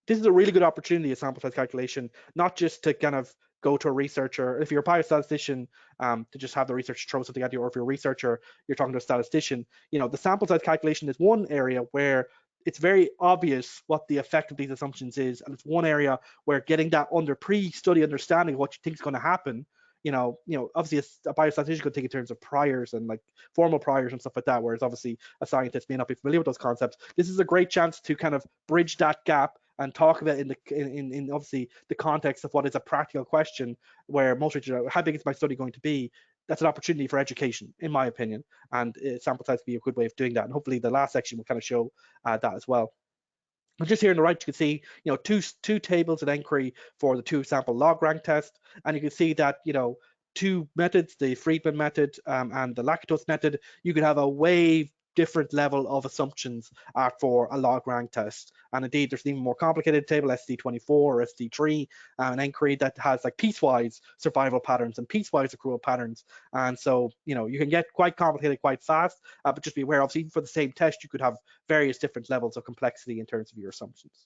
this is a really good opportunity, a sample size calculation, not just to kind of go to a researcher. If you're a biostatistician, to just have the researcher throw something at you, or if you're a researcher, you're talking to a statistician. The sample size calculation is one area where it's very obvious what the effect of these assumptions is, and it's one area where getting that under pre-study understanding of what you think is going to happen. Obviously a biostatistician could think in terms of priors and like formal priors and stuff like that, whereas obviously a scientist may not be familiar with those concepts. This is a great chance to kind of bridge that gap and talk about it in obviously the context of what is a practical question, where most researchers, how big is my study going to be? That's an opportunity for education, in my opinion, and sample size can be a good way of doing that. And hopefully the last section will kind of show that as well. And just here on the right, you can see, two tables in nQuery for the 2 sample log rank test, and you can see that, 2 methods, the Friedman method and the Lakatos method, you could have a way different level of assumptions for a log rank test. And indeed, there's an even more complicated table, SD24 or SD3, and nQuery that has like piecewise survival patterns and piecewise accrual patterns. And so, you can get quite complicated quite fast, but just be aware, obviously, even for the same test, you could have various different levels of complexity in terms of your assumptions.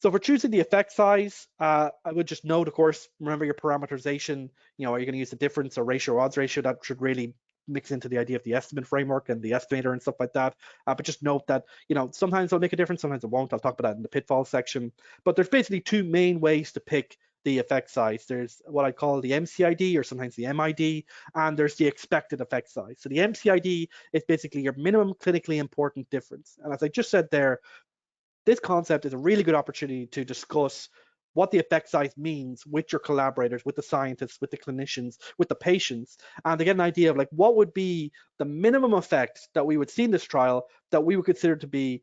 So for choosing the effect size, I would just note, of course, remember your parameterization. Are you going to use the difference or ratio or odds ratio? That should really mix into the idea of the estimate framework and the estimator and stuff like that. But just note that, sometimes it'll make a difference, sometimes it won't. I'll talk about that in the pitfalls section. But there's basically 2 main ways to pick the effect size. There's what I call the MCID, or sometimes the MID, and there's the expected effect size. So the MCID is basically your minimum clinically important difference. And as I just said there, this concept is a really good opportunity to discuss what the effect size means with your collaborators, with the scientists, with the clinicians, with the patients, and to get an idea of like what would be the minimum effect that we would see in this trial that we would consider to be,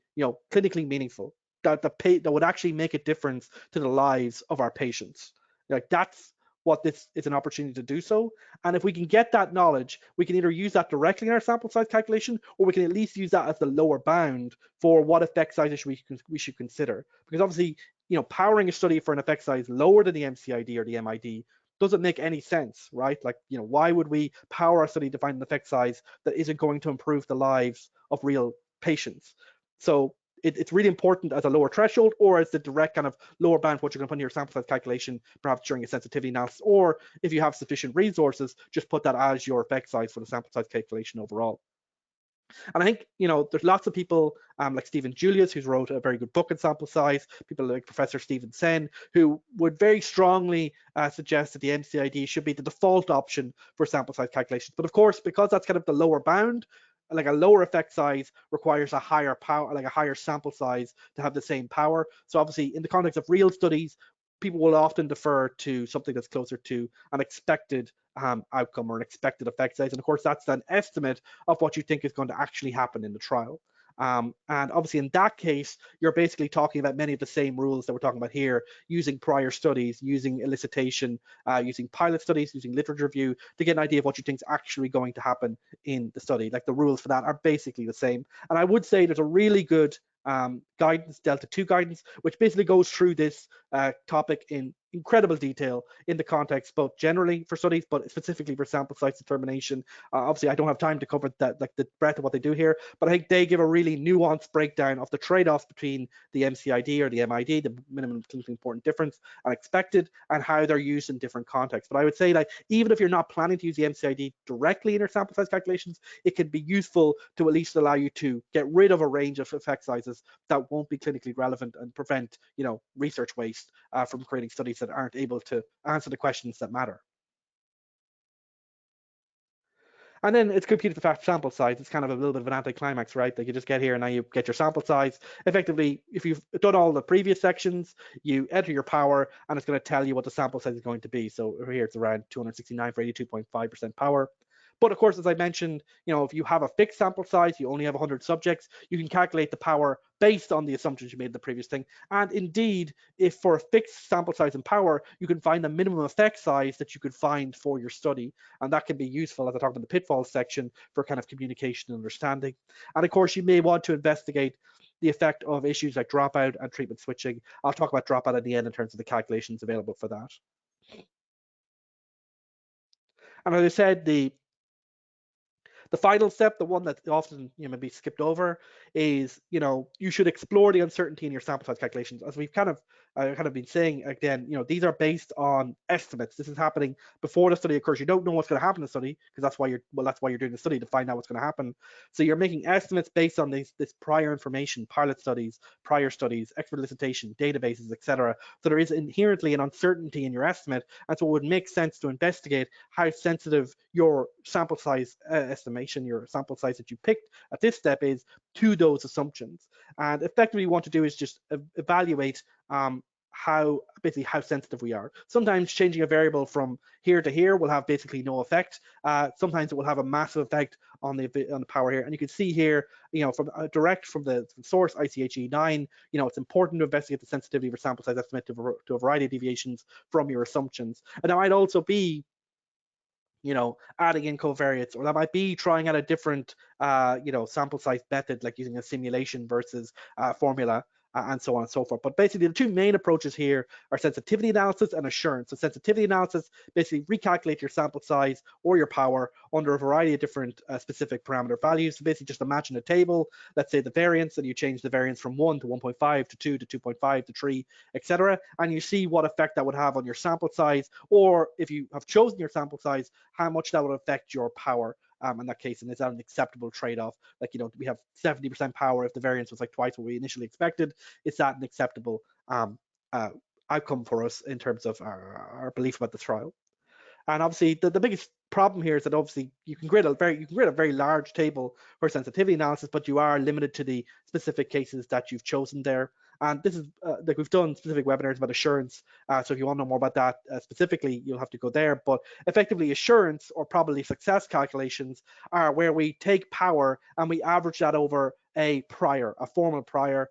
clinically meaningful, that would actually make a difference to the lives of our patients. Like that's what this is, an opportunity to do so. And if we can get that knowledge, we can either use that directly in our sample size calculation, or we can at least use that as the lower bound for what effect sizes we should consider. Because obviously, powering a study for an effect size lower than the MCID or the MID doesn't make any sense, right? Like, why would we power our study to find an effect size that isn't going to improve the lives of real patients? So it's really important as a lower threshold, or as the direct kind of lower bound what you're going to put in your sample size calculation, perhaps during a sensitivity analysis, or if you have sufficient resources, just put that as your effect size for the sample size calculation overall. And I think, there's lots of people like Stephen Julius, who's wrote a very good book on sample size, people like Professor Stephen Sen, who would very strongly suggest that the MCID should be the default option for sample size calculations. But of course, because that's kind of the lower bound, like a lower effect size requires a higher power, like a higher sample size to have the same power. So obviously, in the context of real studies, people will often defer to something that's closer to an expected outcome or an expected effect size. And of course, that's an estimate of what you think is going to actually happen in the trial. And obviously, in that case, you're basically talking about many of the same rules that we're talking about here, using prior studies, using elicitation, using pilot studies, using literature review to get an idea of what you think is actually going to happen in the study. Like the rules for that are basically the same. And I would say there's a really good guidance, Delta 2 guidance, which basically goes through this topic in incredible detail in the context, both generally for studies, but specifically for sample size determination. Obviously, I don't have time to cover that, like the breadth of what they do here, but I think they give a really nuanced breakdown of the trade-offs between the MCID or the MID, the minimum clinically important difference, and expected, and how they're used in different contexts. But I would say, like, even if you're not planning to use the MCID directly in your sample size calculations, it can be useful to at least allow you to get rid of a range of effect sizes that won't be clinically relevant and prevent, research waste from creating studies that aren't able to answer the questions that matter. And then it's computed the sample size. It's kind of a little bit of an anticlimax, right? Like you just get here and now you get your sample size. Effectively, if you've done all the previous sections, you enter your power and it's going to tell you what the sample size is going to be. So over here it's around 269 for 82.5% power. But of course, as I mentioned, if you have a fixed sample size, you only have 100 subjects, you can calculate the power based on the assumptions you made in the previous thing. And indeed, if for a fixed sample size and power, you can find the minimum effect size that you could find for your study. And that can be useful, as I talked in the pitfalls section, for kind of communication and understanding. And of course, you may want to investigate the effect of issues like dropout and treatment switching. I'll talk about dropout at the end in terms of the calculations available for that. And as I said, the final step, the one that often maybe skipped over, is you should explore the uncertainty in your sample size calculations. As we've kind of been saying again, these are based on estimates. This is happening before the study occurs. You don't know what's going to happen in the study because that's why you're doing the study, to find out what's going to happen. So you're making estimates based on this prior information, pilot studies, prior studies, expert elicitation, databases, etc. So there is inherently an uncertainty in your estimate, and so it would make sense to investigate how sensitive your sample size estimation, your sample size that you picked at this step is to those assumptions. And effectively, what you want to do is just evaluate how sensitive we are. Sometimes changing a variable from here to here will have basically no effect. Sometimes it will have a massive effect on the power here. And you can see here, from direct from the source ICHE 9, it's important to investigate the sensitivity of your sample size estimate to a variety of deviations from your assumptions. And that might also be adding in covariates, or that might be trying out a different, sample size method, like using a simulation versus formula, and so on and so forth. But basically, the two main approaches here are sensitivity analysis and assurance. So sensitivity analysis basically recalculate your sample size or your power under a variety of different specific parameter values. So basically, just imagine a table, let's say the variance, and you change the variance from 1 to 1.5 to 2 to 2.5 to 3, etc. And you see what effect that would have on your sample size, or if you have chosen your sample size, how much that would affect your power in that case, and is that an acceptable trade-off? Like, we have 70% power if the variance was like twice what we initially expected. Is that an acceptable outcome for us in terms of our belief about the trial? And obviously, the biggest problem here is that obviously you can create a very large table for sensitivity analysis, but you are limited to the specific cases that you've chosen there. And this is like we've done specific webinars about assurance. So if you want to know more about that specifically, you'll have to go there. But effectively, assurance or probability success calculations are where we take power and we average that over a formal prior,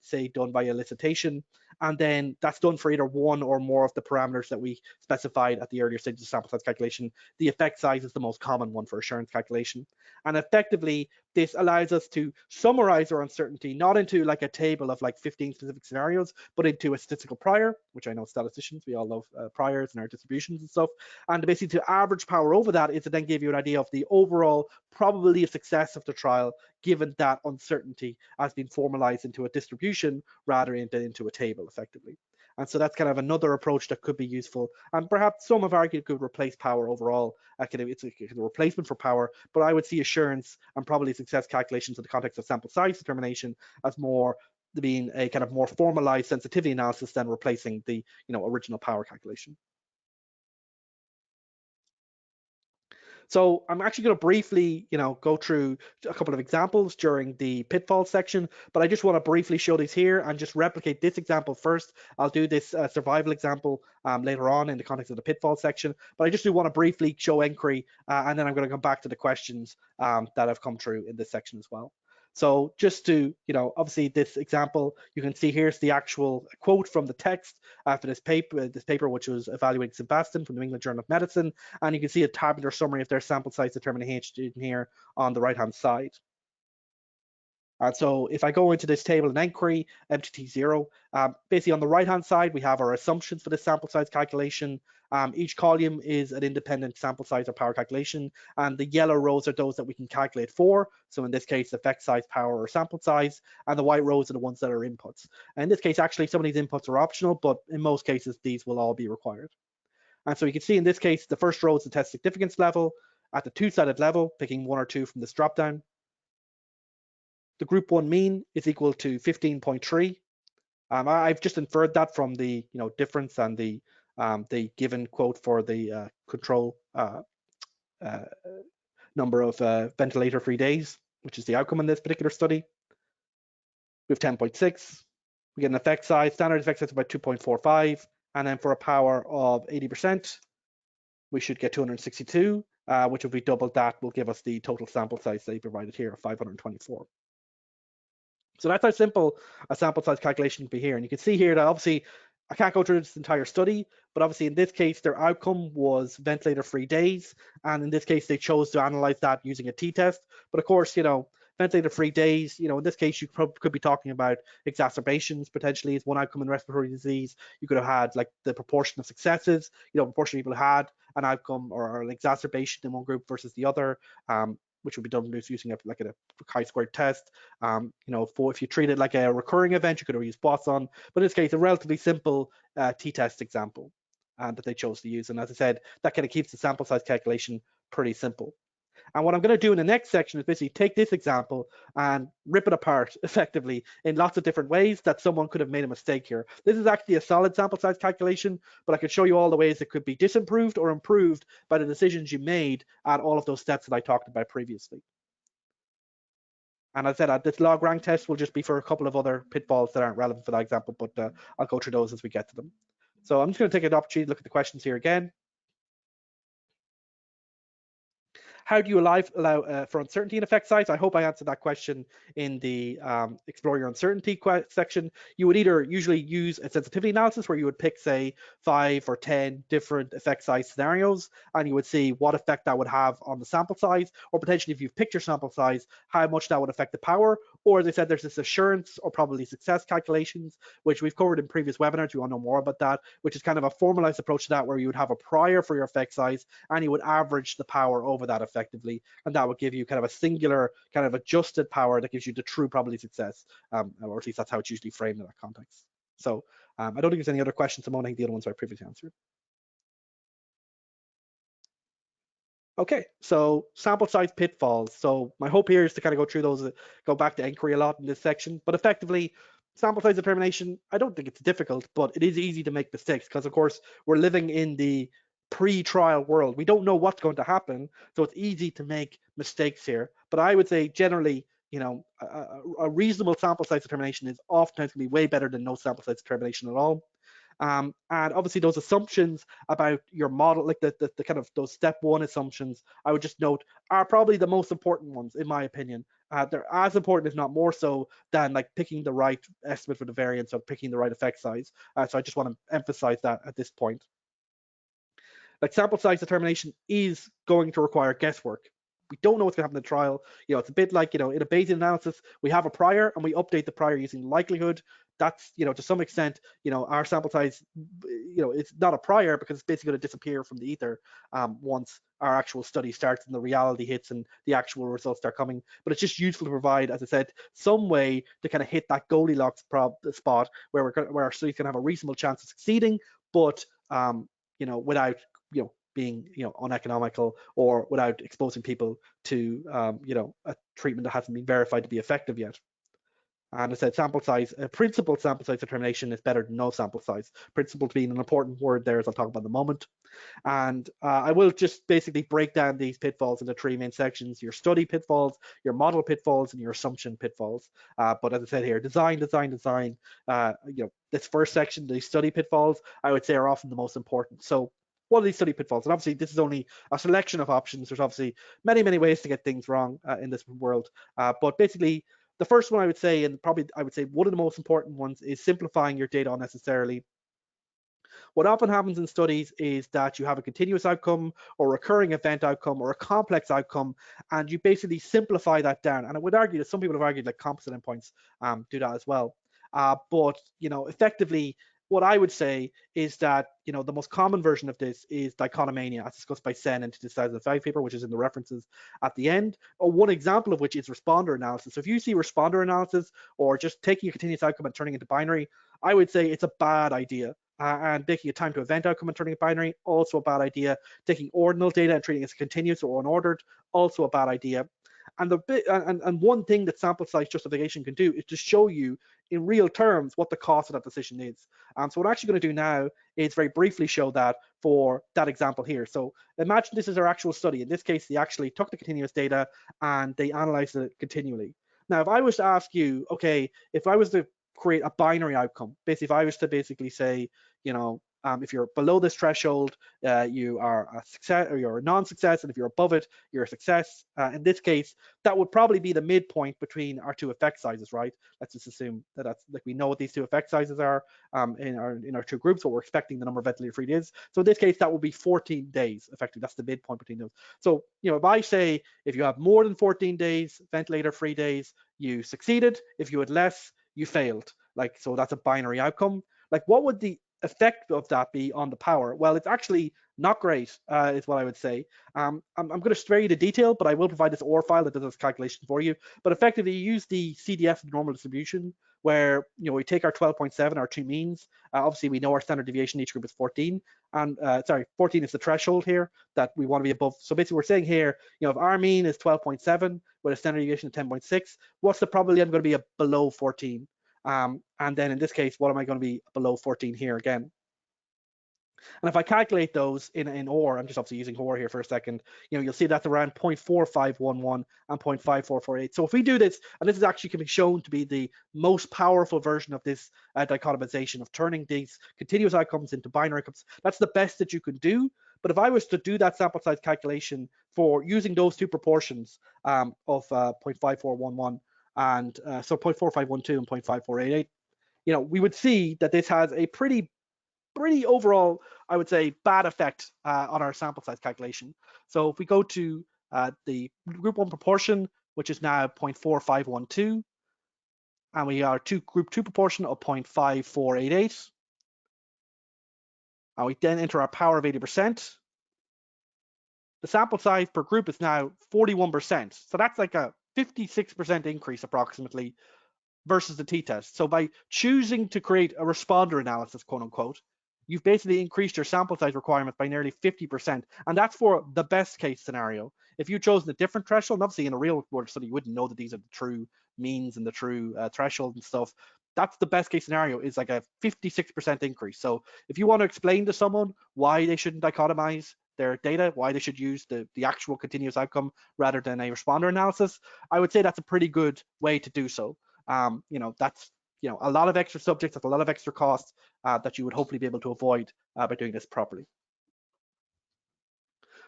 say done by elicitation. And then that's done for either one or more of the parameters that we specified at the earlier stages of sample size calculation. The effect size is the most common one for assurance calculation. And effectively, this allows us to summarize our uncertainty, not into like a table of like 15 specific scenarios, but into a statistical prior, which I know statisticians, we all love priors and our distributions and stuff. And basically to average power over that is to then give you an idea of the overall probability of success of the trial, given that uncertainty has been formalized into a distribution rather than into a table effectively. And so that's kind of another approach that could be useful. And perhaps some have argued could replace power overall. It's a replacement for power, but I would see assurance and probability success calculations in the context of sample size determination as more being a kind of more formalized sensitivity analysis than replacing the original power calculation. So I'm actually going to briefly, go through a couple of examples during the pitfalls section, but I just want to briefly show these here and just replicate this example first. I'll do this survival example later on in the context of the pitfalls section, but I just do want to briefly show nQuery, and then I'm going to come back to the questions that have come through in this section as well. So just to, obviously this example, you can see here's the actual quote from the text for this paper, which was evaluating Sebastian from the New England Journal of Medicine. And you can see a tabular summary of their sample size determination here on the right-hand side. And so if I go into this table in nQuery, MTT0, basically on the right-hand side, we have our assumptions for the sample size calculation. Each column is an independent sample size or power calculation, and the yellow rows are those that we can calculate for. So in this case, effect size, power, or sample size, and the white rows are the ones that are inputs. And in this case, actually, some of these inputs are optional, but in most cases, these will all be required. And so you can see in this case, the first row is the test significance level. At the two-sided level, picking one or two from this dropdown. The group 1 mean is equal to 15.3. I've just inferred that from the difference and the given quote for the control number of ventilator-free days, which is the outcome in this particular study. We have 10.6. We get an effect size, standard effect size about 2.45, and then for a power of 80%, we should get 262, which if we double that will give us the total sample size they provided here of 524. So that's how simple a sample size calculation can be here. And you can see here that obviously I can't go through this entire study, but obviously in this case, their outcome was ventilator-free days. And in this case, they chose to analyze that using a t-test. But of course, ventilator-free days, in this case, you could be talking about exacerbations potentially as one outcome in respiratory disease. You could have had like the proportion of successes, proportion of people who had an outcome or an exacerbation in one group versus the other. Which would be done using a chi-squared test. If you treat it like a recurring event, you could have used Boson. But in this case, a relatively simple t-test example that they chose to use. And as I said, that kind of keeps the sample size calculation pretty simple. And what I'm going to do in the next section is basically take this example and rip it apart effectively in lots of different ways that someone could have made a mistake here. This is actually a solid sample size calculation, but I could show you all the ways it could be disimproved or improved by the decisions you made at all of those steps that I talked about previously. And as I said, this log rank test will just be for a couple of other pitfalls that aren't relevant for that example, but I'll go through those as we get to them. So I'm just going to take an opportunity to look at the questions here again. How do you allow for uncertainty in effect size? I hope I answered that question in the explore your uncertainty section. You would either usually use a sensitivity analysis where you would pick, say, 5 or 10 different effect size scenarios, and you would see what effect that would have on the sample size, or potentially if you've picked your sample size, how much that would affect the power. Or as I said, there's this assurance or probability success calculations, which we've covered in previous webinars. You want to know more about that, which is kind of a formalized approach to that, where you would have a prior for your effect size, and you would average the power over that effectively, and that would give you kind of a singular kind of adjusted power that gives you the true probability success, or at least that's how it's usually framed in that context. So I don't think there's any other questions. I think the other ones I previously answered. Okay, so sample size pitfalls. So my hope here is to kind of go through those, go back to nQuery a lot in this section, but effectively sample size determination, I don't think it's difficult, but it is easy to make mistakes because of course we're living in the pre-trial world. We don't know what's going to happen, so it's easy to make mistakes here. But I would say generally, a reasonable sample size determination is oftentimes going to be way better than no sample size determination at all. And obviously those assumptions about your model, like the kind of those step one assumptions, I would just note, are probably the most important ones in my opinion. They're as important, if not more so, than like picking the right estimate for the variance or picking the right effect size. So I just want to emphasize that at this point. Like sample size determination is going to require guesswork. We don't know what's going to happen in the trial. It's a bit like, in a Bayesian analysis, we have a prior and we update the prior using likelihood. That's, to some extent, our sample size, it's not a prior because it's basically going to disappear from the ether once our actual study starts and the reality hits and the actual results start coming. But it's just useful to provide, as I said, some way to kind of hit that Goldilocks spot where where our study's going to have a reasonable chance of succeeding, but without being uneconomical or without exposing people to a treatment that hasn't been verified to be effective yet. And I said sample size, principal sample size determination is better than no sample size. Principal being an important word there, as I'll talk about in a moment. And I will just basically break down these pitfalls into three main sections: your study pitfalls, your model pitfalls, and your assumption pitfalls. But as I said here, design. This first section, the study pitfalls, I would say are often the most important. So what are these study pitfalls? And obviously, this is only a selection of options. There's obviously many, many ways to get things wrong in this world. But basically, the first one I would say, and probably I would say one of the most important ones, is simplifying your data unnecessarily. What often happens in studies is that you have a continuous outcome or recurring event outcome or a complex outcome, and you basically simplify that down. And I would argue that some people have argued like composite endpoints do that as well. But effectively, what I would say is that the most common version of this is dichotomania, as discussed by Sen in the 2005 paper, which is in the references at the end. Or one example of which is responder analysis. So if you see responder analysis or just taking a continuous outcome and turning it into binary, I would say it's a bad idea. And making a time to event outcome and turning it binary, also a bad idea. Taking ordinal data and treating it as continuous or unordered, also a bad idea. And one thing that sample size justification can do is to show you in real terms what the cost of that decision is. So what I'm actually going to do now is very briefly show that for that example here. So imagine this is our actual study. In this case, they actually took the continuous data and they analyzed it continually. Now, if I was to ask you, okay, if I was to create a binary outcome, basically, if I was to basically say, if you're below this threshold, you are a success or you're a non-success, and if you're above it, you're a success. In this case, that would probably be the midpoint between our two effect sizes, right? Let's just assume that that's like we know what these two effect sizes are in our two groups, what we're expecting the number of ventilator-free days. So in this case, that would be 14 days, effectively. That's the midpoint between those. So if I say if you have more than 14 days ventilator-free days, you succeeded. If you had less, you failed. Like, so that's a binary outcome. Like, what would the effect of that be on the power? Well, it's actually not great, is what I would say. I'm going to spare you the detail, but I will provide this OR file that does this calculation for you. But effectively, you use the CDF normal distribution, where we take our 12.7, our two means. Obviously, we know our standard deviation in each group is 14, and 14 is the threshold here that we want to be above. So basically, we're saying here, if our mean is 12.7 with a standard deviation of 10.6, what's the probability I'm going to be below 14? And then in this case, what am I going to be below 14 here again? And if I calculate those in OR, I'm just obviously using OR here for a second, you'll see that's around 0.4511 and 0.5448. So if we do this, and this is actually can be shown to be the most powerful version of this dichotomization of turning these continuous outcomes into binary outcomes, that's the best that you can do. But if I was to do that sample size calculation for using those two proportions of 0.5411 and so 0.4512 and 0.5488, we would see that this has a pretty overall, I would say, bad effect on our sample size calculation. So if we go to the group 1 proportion, which is now 0.4512, and we are group 2 proportion of 0.5488, and we then enter our power of 80%, the sample size per group is now 41%. So that's like a 56% increase approximately versus the t-test. So by choosing to create a responder analysis, quote unquote, you've basically increased your sample size requirement by nearly 50%. And that's for the best case scenario. If you'd chosen a different threshold, and obviously in a real world study, you wouldn't know that these are the true means and the true threshold and stuff. that's the best case scenario, is like a 56% increase. So if you want to explain to someone why they shouldn't dichotomize their data, why they should use the actual continuous outcome rather than a responder analysis, I would say that's a pretty good way to do so. That's a lot of extra subjects, that's a lot of extra costs that you would hopefully be able to avoid by doing this properly.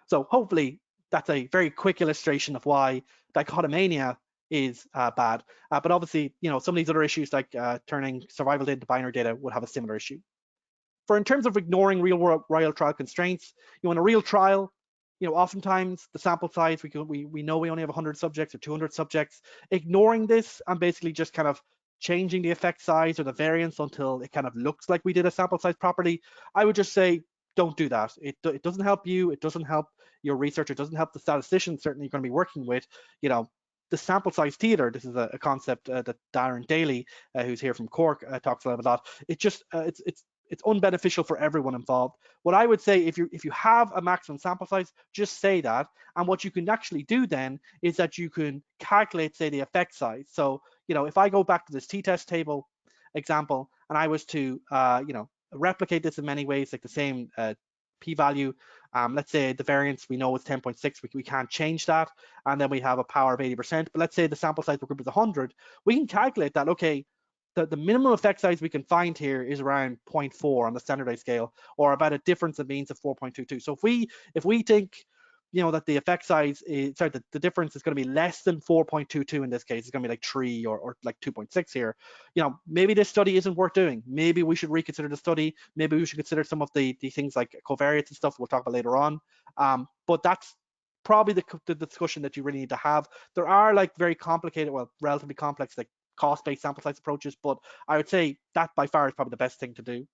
So hopefully that's a very quick illustration of why dichotomania is bad. But obviously, some of these other issues like turning survival data into binary data would have a similar issue. For in terms of ignoring real world trial constraints, in a real trial, oftentimes the sample size, we know we only have 100 subjects or 200 subjects. Ignoring this and basically just kind of changing the effect size or the variance until it kind of looks like we did a sample size properly, I would just say don't do that. It doesn't help you. It doesn't help your research. It doesn't help the statistician certainly you're going to be working with. The sample size theater. This is a concept that Darren Daly, who's here from Cork, talks a lot about. It's unbeneficial for everyone involved. What I would say, if you have a maximum sample size, just say that. And what you can actually do then is that you can calculate, say, the effect size. So, if I go back to this t-test table example, and I was to, replicate this in many ways, like the same p-value. Let's say the variance we know is 10.6, we can't change that, and then we have a power of 80%. But let's say the sample size per group is 100, we can calculate that. Okay, the minimum effect size we can find here is around 0.4 on the standardized scale, or about a difference of means of 4.22. So if we think that the effect size is, sorry, the difference is going to be less than 4.22 in this case, it's going to be like 3 or like 2.6 here, maybe this study isn't worth doing. Maybe we should reconsider the study. Maybe we should consider some of the things like covariates and stuff we'll talk about later on. But that's probably the discussion that you really need to have. There are like very complicated, well, relatively complex, like cost-based sample size approaches, but I would say that by far is probably the best thing to do.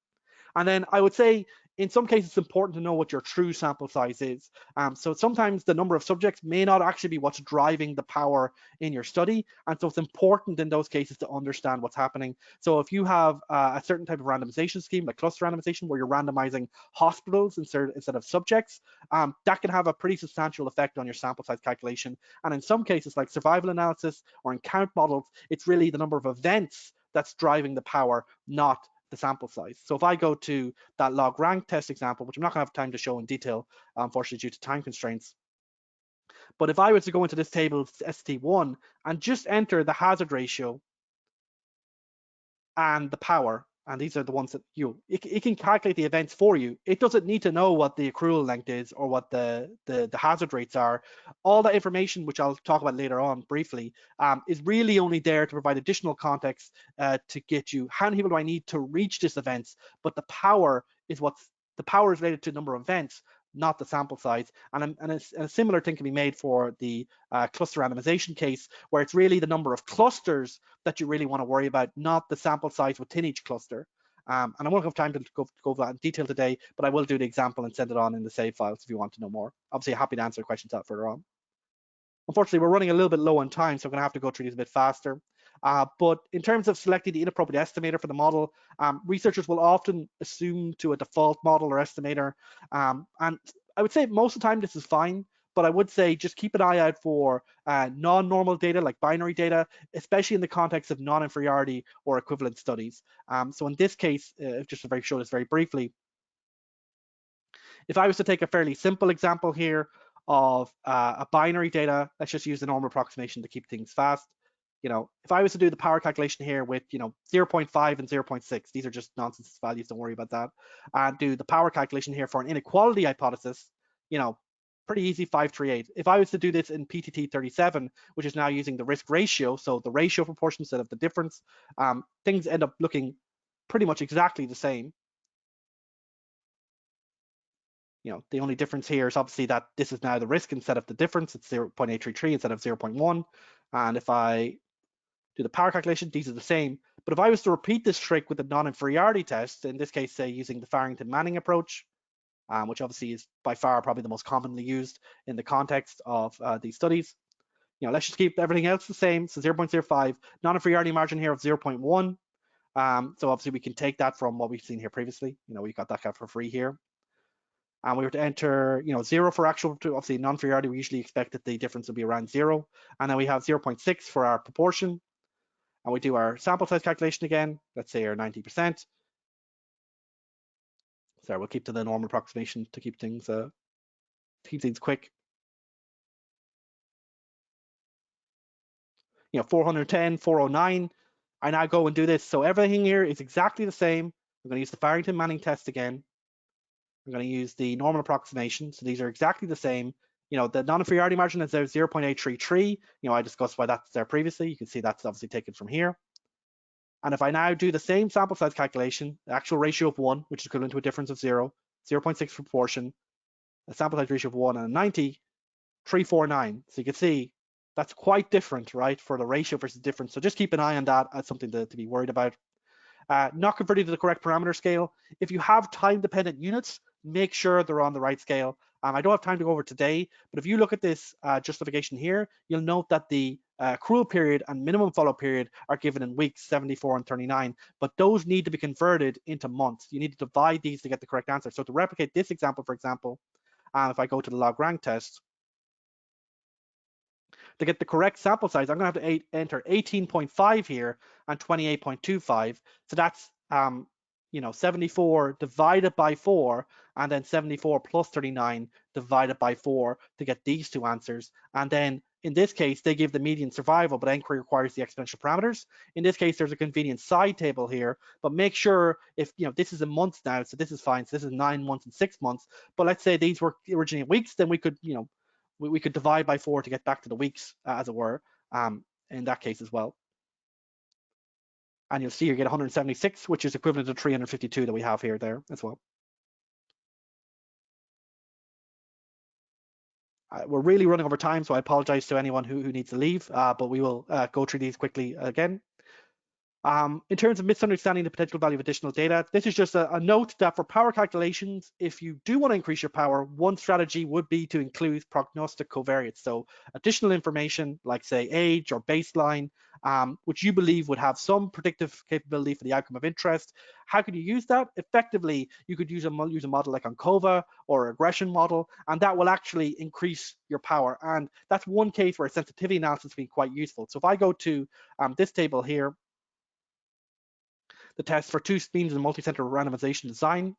And then I would say in some cases it's important to know what your true sample size is. So sometimes the number of subjects may not actually be what's driving the power in your study. And so it's important in those cases to understand what's happening. So if you have a certain type of randomization scheme, like cluster randomization, where you're randomizing hospitals instead of subjects, that can have a pretty substantial effect on your sample size calculation. And in some cases, like survival analysis or in count models, it's really the number of events that's driving the power, not the sample size. So if I go to that log rank test example, which I'm not going to have time to show in detail, unfortunately, due to time constraints. But if I was to go into this table ST1 and just enter the hazard ratio and the power, and these are the ones that it can calculate the events for you. It doesn't need to know what the accrual length is or what the hazard rates are. All that information, which I'll talk about later on briefly, is really only there to provide additional context to get you how many people do I need to reach this event. But the power is related to the number of events, not the sample size. And a similar thing can be made for the cluster randomization case, where it's really the number of clusters that you really want to worry about, not the sample size within each cluster. And I won't have time to go over that in detail today, but I will do the example and send it on in the save files if you want to know more. Obviously, happy to answer questions out further on. Unfortunately, we're running a little bit low on time, so I'm going to have to go through these a bit faster. But in terms of selecting the inappropriate estimator for the model, researchers will often assume to a default model or estimator. And I would say most of the time this is fine, but I would say just keep an eye out for non-normal data like binary data, especially in the context of non-inferiority or equivalent studies. So in this case, just to show this very briefly, if I was to take a fairly simple example here of a binary data, let's just use the normal approximation to keep things fast. If I was to do the power calculation here with 0.5 and 0.6, these are just nonsense values, don't worry about that, and do the power calculation here for an inequality hypothesis, pretty easy, 538. If I was to do this in PTT 37, which is now using the risk ratio, so the ratio proportion instead of the difference, things end up looking pretty much exactly the same. The only difference here is obviously that this is now the risk instead of the difference. It's 0.833 instead of 0.1. And if I do the power calculation, these are the same. But if I was to repeat this trick with a non-inferiority test, in this case, say using the Farrington-Manning approach, which obviously is by far probably the most commonly used in the context of these studies, let's just keep everything else the same. So 0.05, non-inferiority margin here of 0.1. So obviously we can take that from what we've seen here previously. We got that for free here. And we were to enter, 0 for actual, obviously non-inferiority, we usually expect that the difference will be around 0. And then we have 0.6 for our proportion. and we do our sample size calculation again, let's say our 90%. Sorry, we'll keep to the normal approximation to keep things quick. 410, 409. I now go and do this. So everything here is exactly the same. I'm going to use the Farrington-Manning test again. I'm going to use the normal approximation. So these are exactly the same. The non-inferiority margin is there 0.833. I discussed why that's there previously. You can see that's obviously taken from here. And if I now do the same sample size calculation, the actual ratio of 1, which is equivalent to a difference of 0.6 proportion, a sample size ratio of 1 and a 90, 349. So you can see that's quite different, right, for the ratio versus difference. So just keep an eye on that as something to be worried about. Not converting to the correct parameter scale. If you have time-dependent units, make sure they're on the right scale. I don't have time to go over today, but if you look at this justification here, you'll note that the accrual period and minimum follow period are given in weeks, 74 and 39, but those need to be converted into months. You need to divide these to get the correct answer. So to replicate this example, for example, if I go to the log rank test, to get the correct sample size, I'm going to have to enter 18.5 here and 28.25. So that's 74 divided by 4, and then 74 plus 39 divided by 4 to get these two answers. And then in this case, they give the median survival, but nQuery requires the exponential parameters. In this case, there's a convenient side table here, but make sure if, this is a month now, so this is fine. So this is 9 months and 6 months. But let's say these were originally weeks, then we could, we could divide by 4 to get back to the weeks, as it were, in that case as well. And you'll see you get 176, which is equivalent to 352 that we have here there as well. We're really running over time, so I apologize to anyone who needs to leave, but we will go through these quickly again. In terms of misunderstanding the potential value of additional data, this is just a note that for power calculations, if you do want to increase your power, one strategy would be to include prognostic covariates. So additional information like, say, age or baseline, which you believe would have some predictive capability for the outcome of interest. How can you use that? Effectively, you could use a model like Ankova or a regression model, and that will actually increase your power. And that's one case where sensitivity analysis will be quite useful. So if I go to this table here, the test for two means in multi-center randomization design.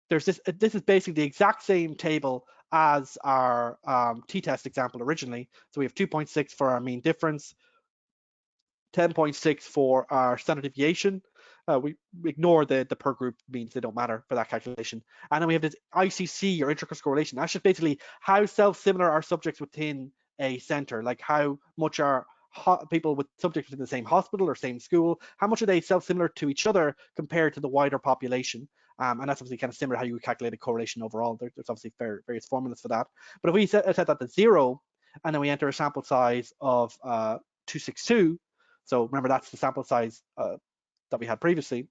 There's this is basically the exact same table as our t-test example originally. So we have 2.6 for our mean difference, 10.6 for our standard deviation. We ignore the per group means, they don't matter for that calculation. And then we have this ICC or intracrust correlation. That's just basically how self-similar are subjects within a center, like how much are people with subjects within the same hospital or same school, how much are they self-similar to each other compared to the wider population. And that's obviously kind of similar to how you would calculate a correlation overall. There's obviously various formulas for that. But if we set that to 0, and then we enter a sample size of 262, so remember that's the sample size that we had previously.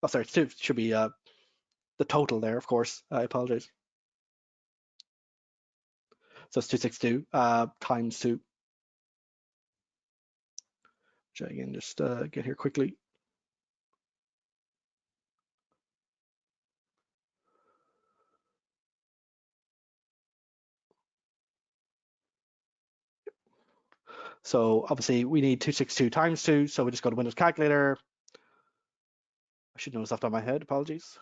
Oh, sorry, it should be the total there, of course. I apologize. So it's 262 times 2. Which I can just get here quickly. So obviously we need 262 times 2, so we just go to Windows Calculator. I should know this off the top of my head, apologies.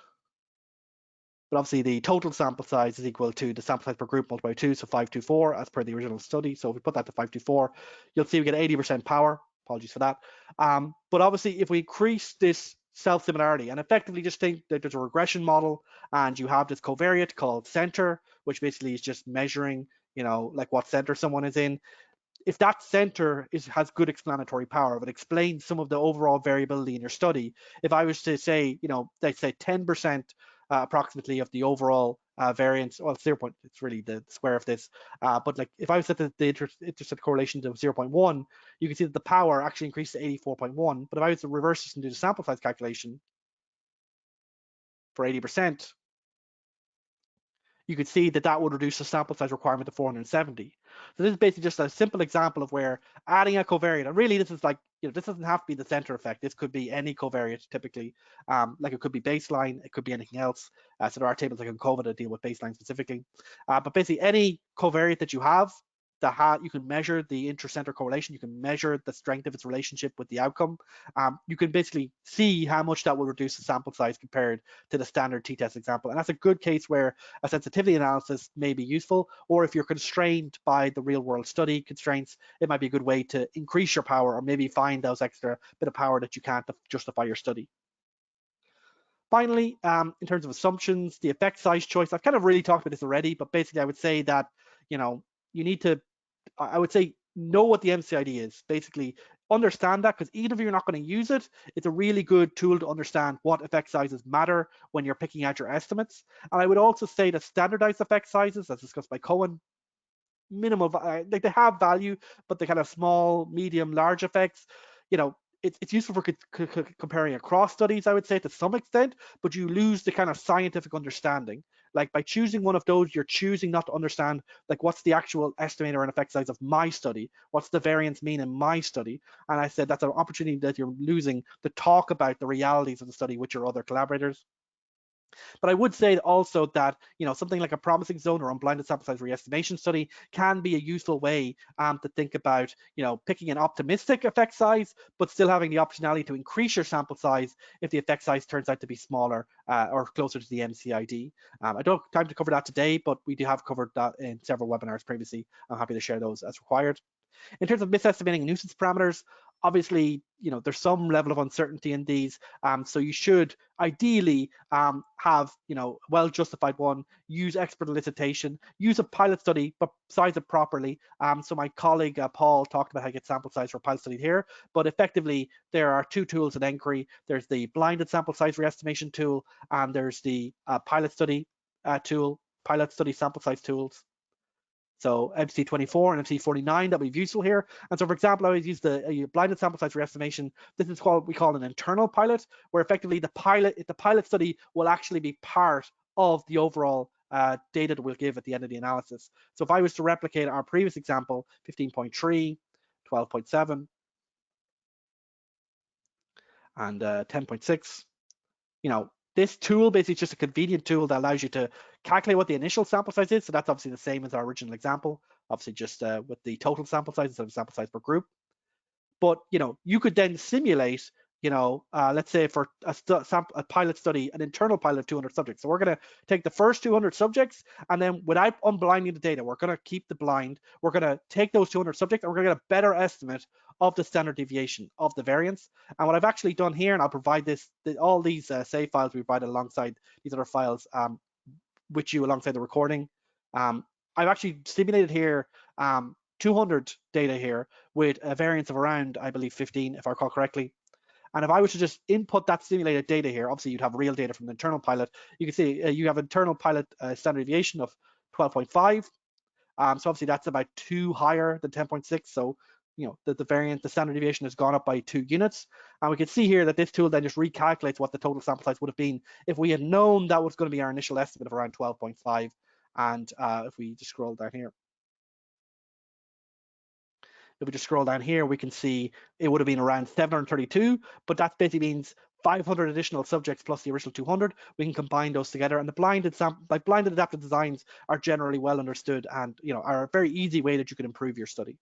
But obviously the total sample size is equal to the sample size per group multiplied by 2, so 524 as per the original study. So if we put that to 524, you'll see we get 80% power. Apologies for that. But obviously if we increase this self-similarity and effectively just think that there's a regression model and you have this covariate called center, which basically is just measuring, like what center someone is in. If that center has good explanatory power, if it explains some of the overall variability in your study, if I was to say, let's say 10% approximately of the overall variance, well, 0. It's really the square of this, but like if I was at the intercept correlation to 0.1, you can see that the power actually increased to 84.1. But if I was to reverse this and do the sample size calculation for 80%, you could see that that would reduce the sample size requirement to 470. So this is basically just a simple example of where adding a covariate, and really this is like, this doesn't have to be the center effect. This could be any covariate typically, like it could be baseline, it could be anything else. So there are tables like in COVID that deal with baseline specifically. But basically any covariate that you have, you can measure the intra-center correlation, you can measure the strength of its relationship with the outcome. You can basically see how much that will reduce the sample size compared to the standard t-test example. And that's a good case where a sensitivity analysis may be useful, or if you're constrained by the real world study constraints, it might be a good way to increase your power or maybe find those extra bit of power that you can't justify your study. Finally, in terms of assumptions, the effect size choice, I've kind of really talked about this already, but basically I would say that, you need to, I would say, know what the MCID is. Basically, understand that, because even if you're not going to use it, it's a really good tool to understand what effect sizes matter when you're picking out your estimates. And I would also say that standardized effect sizes, as discussed by Cohen, minimal, like they have value, but they're kind of small, medium, large effects. It's useful for comparing across studies, I would say, to some extent, but you lose the kind of scientific understanding. Like by choosing one of those, you're choosing not to understand, like, what's the actual estimator and effect size of my study? What's the variance mean in my study? And I said that's an opportunity that you're losing to talk about the realities of the study with your other collaborators. But I would say also that, something like a promising zone or unblinded sample size re-estimation study can be a useful way to think about, picking an optimistic effect size, but still having the optionality to increase your sample size if the effect size turns out to be smaller or closer to the MCID. I don't have time to cover that today, but we do have covered that in several webinars previously. I'm happy to share those as required. In terms of misestimating nuisance parameters, obviously, there's some level of uncertainty in these. So you should ideally have, well-justified one, use expert elicitation, use a pilot study, but size it properly. So my colleague, Paul, talked about how to get sample size for a pilot study here, but effectively, there are two tools in nQuery. There's the blinded sample size re-estimation tool, and there's the pilot study tool, pilot study sample size tools. So MC24 and MC49 that we've useful here. And so, for example, I always use the blinded sample size re-estimation. This is what we call an internal pilot, where effectively the pilot study will actually be part of the overall data that we'll give at the end of the analysis. So if I was to replicate our previous example, 15.3, 12.7, and 10.6, this tool basically is just a convenient tool that allows you to calculate what the initial sample size is. So that's obviously the same as our original example, obviously just with the total sample size instead of sample size per group. But you could then simulate, let's say for a pilot study, an internal pilot of 200 subjects. So we're going to take the first 200 subjects, and then without unblinding the data, we're going to keep the blind. We're going to take those 200 subjects, and we're going to get a better estimate of the standard deviation of the variance. And what I've actually done here, and I'll provide all these save files we provided alongside these other files with you alongside the recording. I've actually simulated here 200 data here with a variance of around, I believe, 15, if I recall correctly. And if I was to just input that simulated data here, obviously you'd have real data from the internal pilot. You can see you have internal pilot standard deviation of 12.5. So obviously that's about 2 higher than 10.6. So the variance, the standard deviation has gone up by 2 units. And we can see here that this tool then just recalculates what the total sample size would have been if we had known that was going to be our initial estimate of around 12.5. And if we just scroll down here, we can see it would have been around 732, but that basically means 500 additional subjects plus the original 200. We can combine those together, and the blinded adaptive designs are generally well understood and are a very easy way that you can improve your study.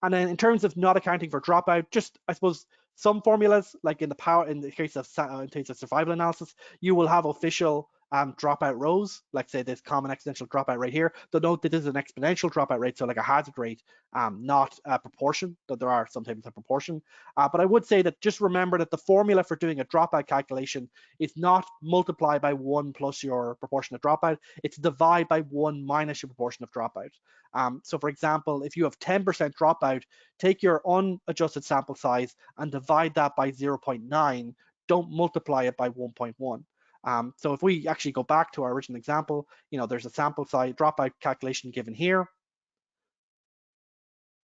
And then in terms of not accounting for dropout, just I suppose some formulas, like in the case of survival analysis, you will have official dropout rows, like say this common exponential dropout rate here. Though note that this is an exponential dropout rate, so like a hazard rate, not a proportion, though there are some tables of proportion. But I would say that just remember that the formula for doing a dropout calculation is not multiply by 1 plus your proportion of dropout, it's divide by 1 minus your proportion of dropout. So for example, if you have 10% dropout, take your unadjusted sample size and divide that by 0.9, don't multiply it by 1.1. So if we actually go back to our original example, there's a sample size dropout calculation given here.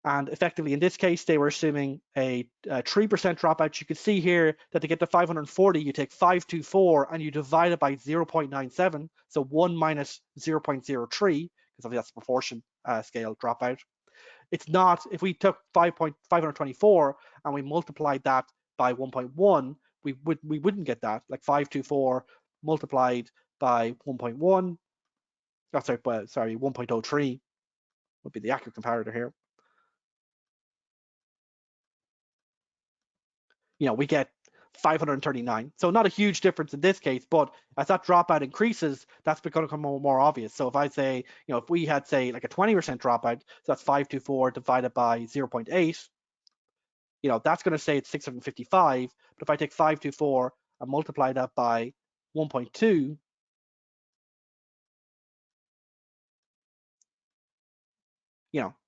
And effectively, in this case, they were assuming a 3% dropout. You can see here that to get to 540, you take 524 and you divide it by 0.97. So 1 minus 0.03, because obviously that's the proportion scale dropout. It's not, if we took 524 and we multiplied that by 1.1, we wouldn't get that. Like 524 multiplied by 1.1, oh, sorry, 1.03 would be the accurate comparator here. We get 539. So not a huge difference in this case, but as that dropout increases, that's going to become more obvious. So if I say, if we had, say, like a 20% dropout, so that's 524 divided by 0.8, that's going to say it's 655. But if I take 524 and multiply that by 1.2,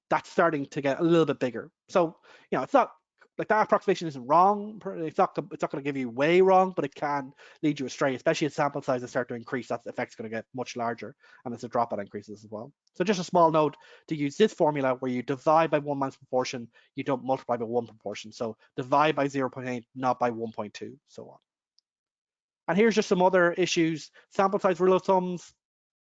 that's starting to get a little bit bigger. So, it's not like that approximation isn't wrong. It's not going to give you way wrong, but it can lead you astray, especially as sample sizes start to increase. That effect's going to get much larger, and as the dropout increases as well. So just a small note to use this formula where you divide by 1 minus proportion, you don't multiply by 1 proportion. So divide by 0.8, not by 1.2, so on. And here's just some other issues. Sample size rule of thumbs,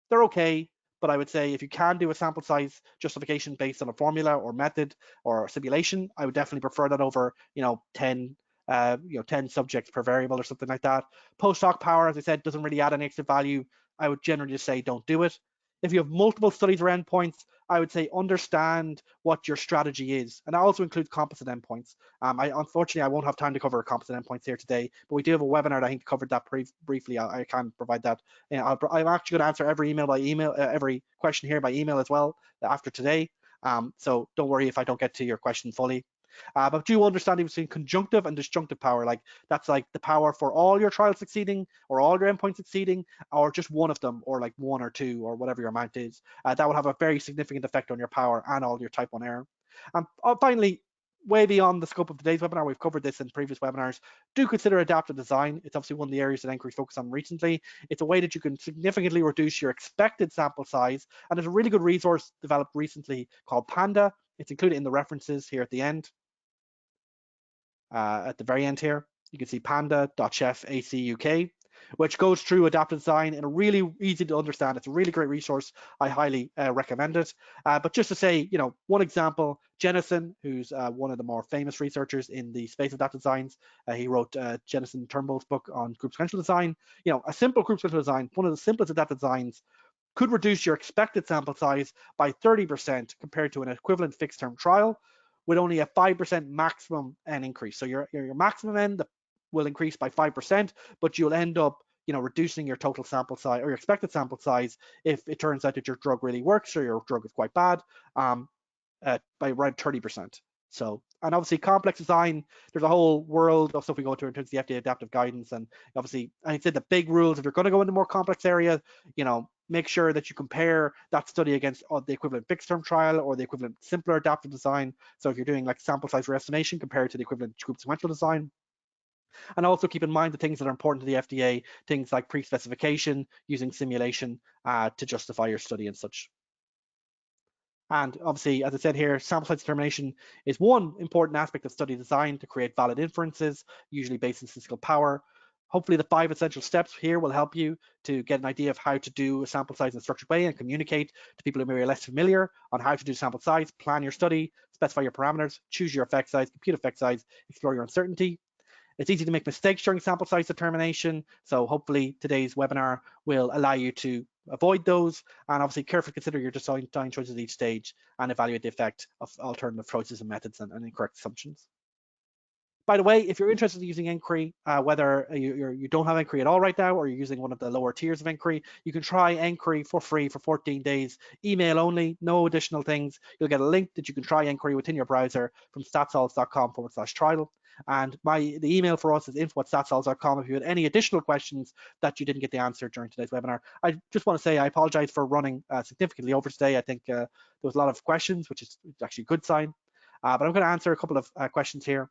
they're okay, but I would say if you can do a sample size justification based on a formula or method or simulation, I would definitely prefer that over 10 10 subjects per variable or something like that. Post hoc power, as I said, doesn't really add any extra value. I would generally just say don't do it. If you have multiple studies or endpoints, I would say understand what your strategy is, and that also includes composite endpoints. Unfortunately, I won't have time to cover composite endpoints here today, but we do have a webinar that I think covered that briefly. I can provide that. I'm actually going to answer every every question here by email as well after today. So don't worry if I don't get to your question fully. But do understand between conjunctive and disjunctive power. Like that's like the power for all your trials succeeding or all your endpoints succeeding, or just one of them, or like 1 or 2 or whatever your amount is. That will have a very significant effect on your power and all your type 1 error. Finally, way beyond the scope of today's webinar, we've covered this in previous webinars. Do consider adaptive design. It's obviously one of the areas that nQuery focused on recently. It's a way that you can significantly reduce your expected sample size, and there's a really good resource developed recently called Panda. It's included in the references here at the end. At the very end here, you can see panda.chef ACUK, which goes through adaptive design in a really easy to understand. It's a really great resource. I highly recommend it. But just to say, one example, Jennison, who's one of the more famous researchers in the space of adaptive designs, he wrote Jennison Turnbull's book on group sequential design. A simple group sequential design, one of the simplest adaptive designs, could reduce your expected sample size by 30% compared to an equivalent fixed term trial, with only a 5% maximum n increase. So your maximum n will increase by 5%, but you'll end up reducing your total sample size or your expected sample size if it turns out that your drug really works or your drug is quite bad, by around 30%. So, and obviously complex design, there's a whole world of stuff we go into in terms of the FDA adaptive guidance. And obviously, I said the big rules, if you're going to go into more complex area, make sure that you compare that study against the equivalent fixed term trial or the equivalent simpler adaptive design. So if you're doing like sample size re-estimation compared to the equivalent group sequential design. And also keep in mind the things that are important to the FDA, things like pre-specification, using simulation to justify your study and such. And obviously, as I said here, sample size determination is one important aspect of study design to create valid inferences, usually based on statistical power. Hopefully the 5 essential steps here will help you to get an idea of how to do a sample size in a structured way and communicate to people who may be less familiar on how to do sample size, plan your study, specify your parameters, choose your effect size, compute effect size, explore your uncertainty. It's easy to make mistakes during sample size determination, so hopefully today's webinar will allow you to avoid those, and obviously carefully consider your design choices at each stage and evaluate the effect of alternative approaches and methods and incorrect assumptions. By the way, if you're interested in using nQuery, whether you don't have nQuery at all right now or you're using one of the lower tiers of nQuery, you can try nQuery for free for 14 days, email only, no additional things. You'll get a link that you can try nQuery within your browser from statsolves.com/trial. And the email for us is info@statsolves.com if you had any additional questions that you didn't get the answer during today's webinar. I just want to say I apologize for running significantly over today. I think there was a lot of questions, which is actually a good sign. But I'm going to answer a couple of questions here.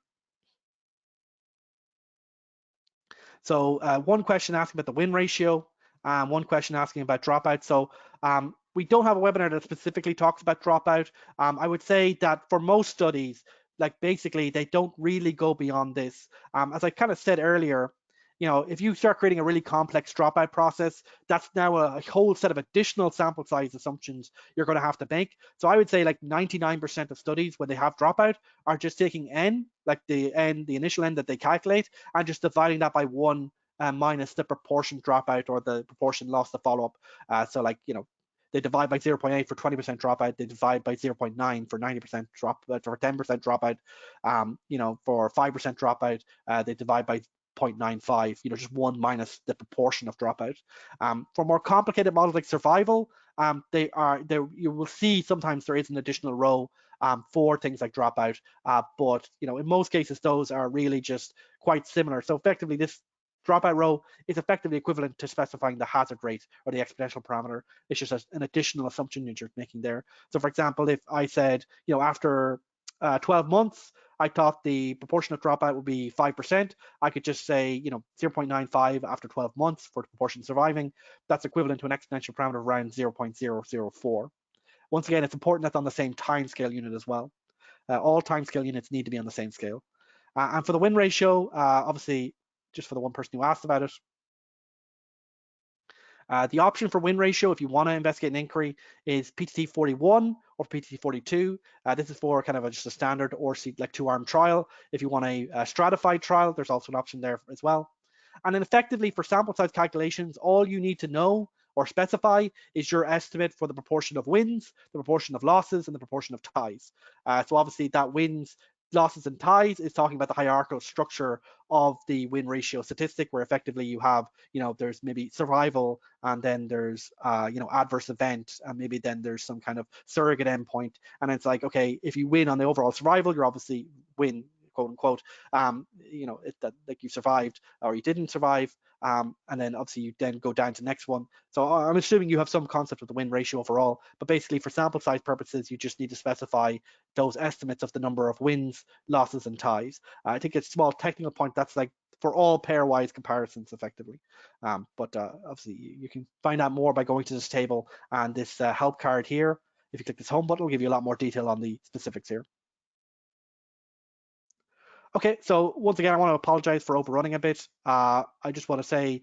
So one question asking about the win ratio, one question asking about dropout. So we don't have a webinar that specifically talks about dropout. I would say that for most studies, like basically they don't really go beyond this. As I kind of said earlier, if you start creating a really complex dropout process, that's now a whole set of additional sample size assumptions you're going to have to make. So I would say like 99% of studies when they have dropout are just taking n, like the initial n that they calculate, and just dividing that by 1 minus the proportion dropout or the proportion lost to follow-up. So like, they divide by 0.8 for 20% dropout. They divide by 0.9 for 90% drop, for 10% dropout. For 5% dropout, they divide by 0.95. Just 1 minus the proportion of dropout. For more complicated models like survival, you will see sometimes there is an additional row for things like dropout, but in most cases those are really just quite similar. So effectively, this dropout row is effectively equivalent to specifying the hazard rate or the exponential parameter. It's just an additional assumption you're making there. So for example, if I said, after 12 months, I thought the proportion of dropout would be 5%, I could just say, 0.95 after 12 months for the proportion surviving. That's equivalent to an exponential parameter of around 0.004. Once again, it's important that's on the same time scale unit as well. All time scale units need to be on the same scale. And for the win ratio, obviously, just for the one person who asked about it, the option for win ratio, if you want to investigate an nQuery, is PTT 41 or PTT 42. This is for kind of just a standard or like 2-arm trial. If you want a stratified trial, there's also an option there as well. And then effectively for sample size calculations, all you need to know or specify is your estimate for the proportion of wins, the proportion of losses, and the proportion of ties. So obviously that wins, losses, and ties is talking about the hierarchical structure of the win ratio statistic, where effectively you have, there's maybe survival, and then there's, adverse event, and maybe then there's some kind of surrogate endpoint. And it's like, okay, if you win on the overall survival, you're obviously win, quote unquote, like you survived or you didn't survive, and then obviously you then go down to the next one. So I'm assuming you have some concept of the win ratio overall, but basically for sample size purposes, you just need to specify those estimates of the number of wins, losses, and ties. I think it's a small technical point that's like for all pairwise comparisons effectively. But obviously you can find out more by going to this table and this help card here. If you click this home button, it'll give you a lot more detail on the specifics here. Okay, so once again, I want to apologize for overrunning a bit. I just want to say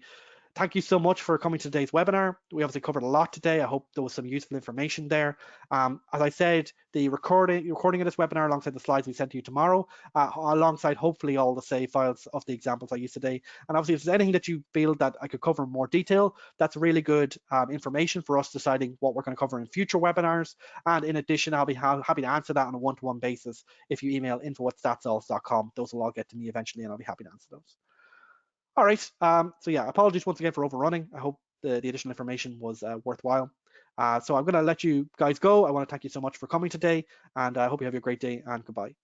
thank you so much for coming to today's webinar. We obviously covered a lot today. I hope there was some useful information there. As I said, the recording of this webinar alongside the slides we sent to you tomorrow, alongside hopefully all the save files of the examples I used today. And obviously, if there's anything that you feel that I could cover in more detail, that's really good information for us deciding what we're going to cover in future webinars. And in addition, I'll be happy to answer that on a one-to-one basis if you email info@statsalls.com. Those will all get to me eventually, and I'll be happy to answer those. All right. So yeah, apologies once again for overrunning. I hope the additional information was worthwhile. So I'm going to let you guys go. I want to thank you so much for coming today, and I hope you have a great day, and goodbye.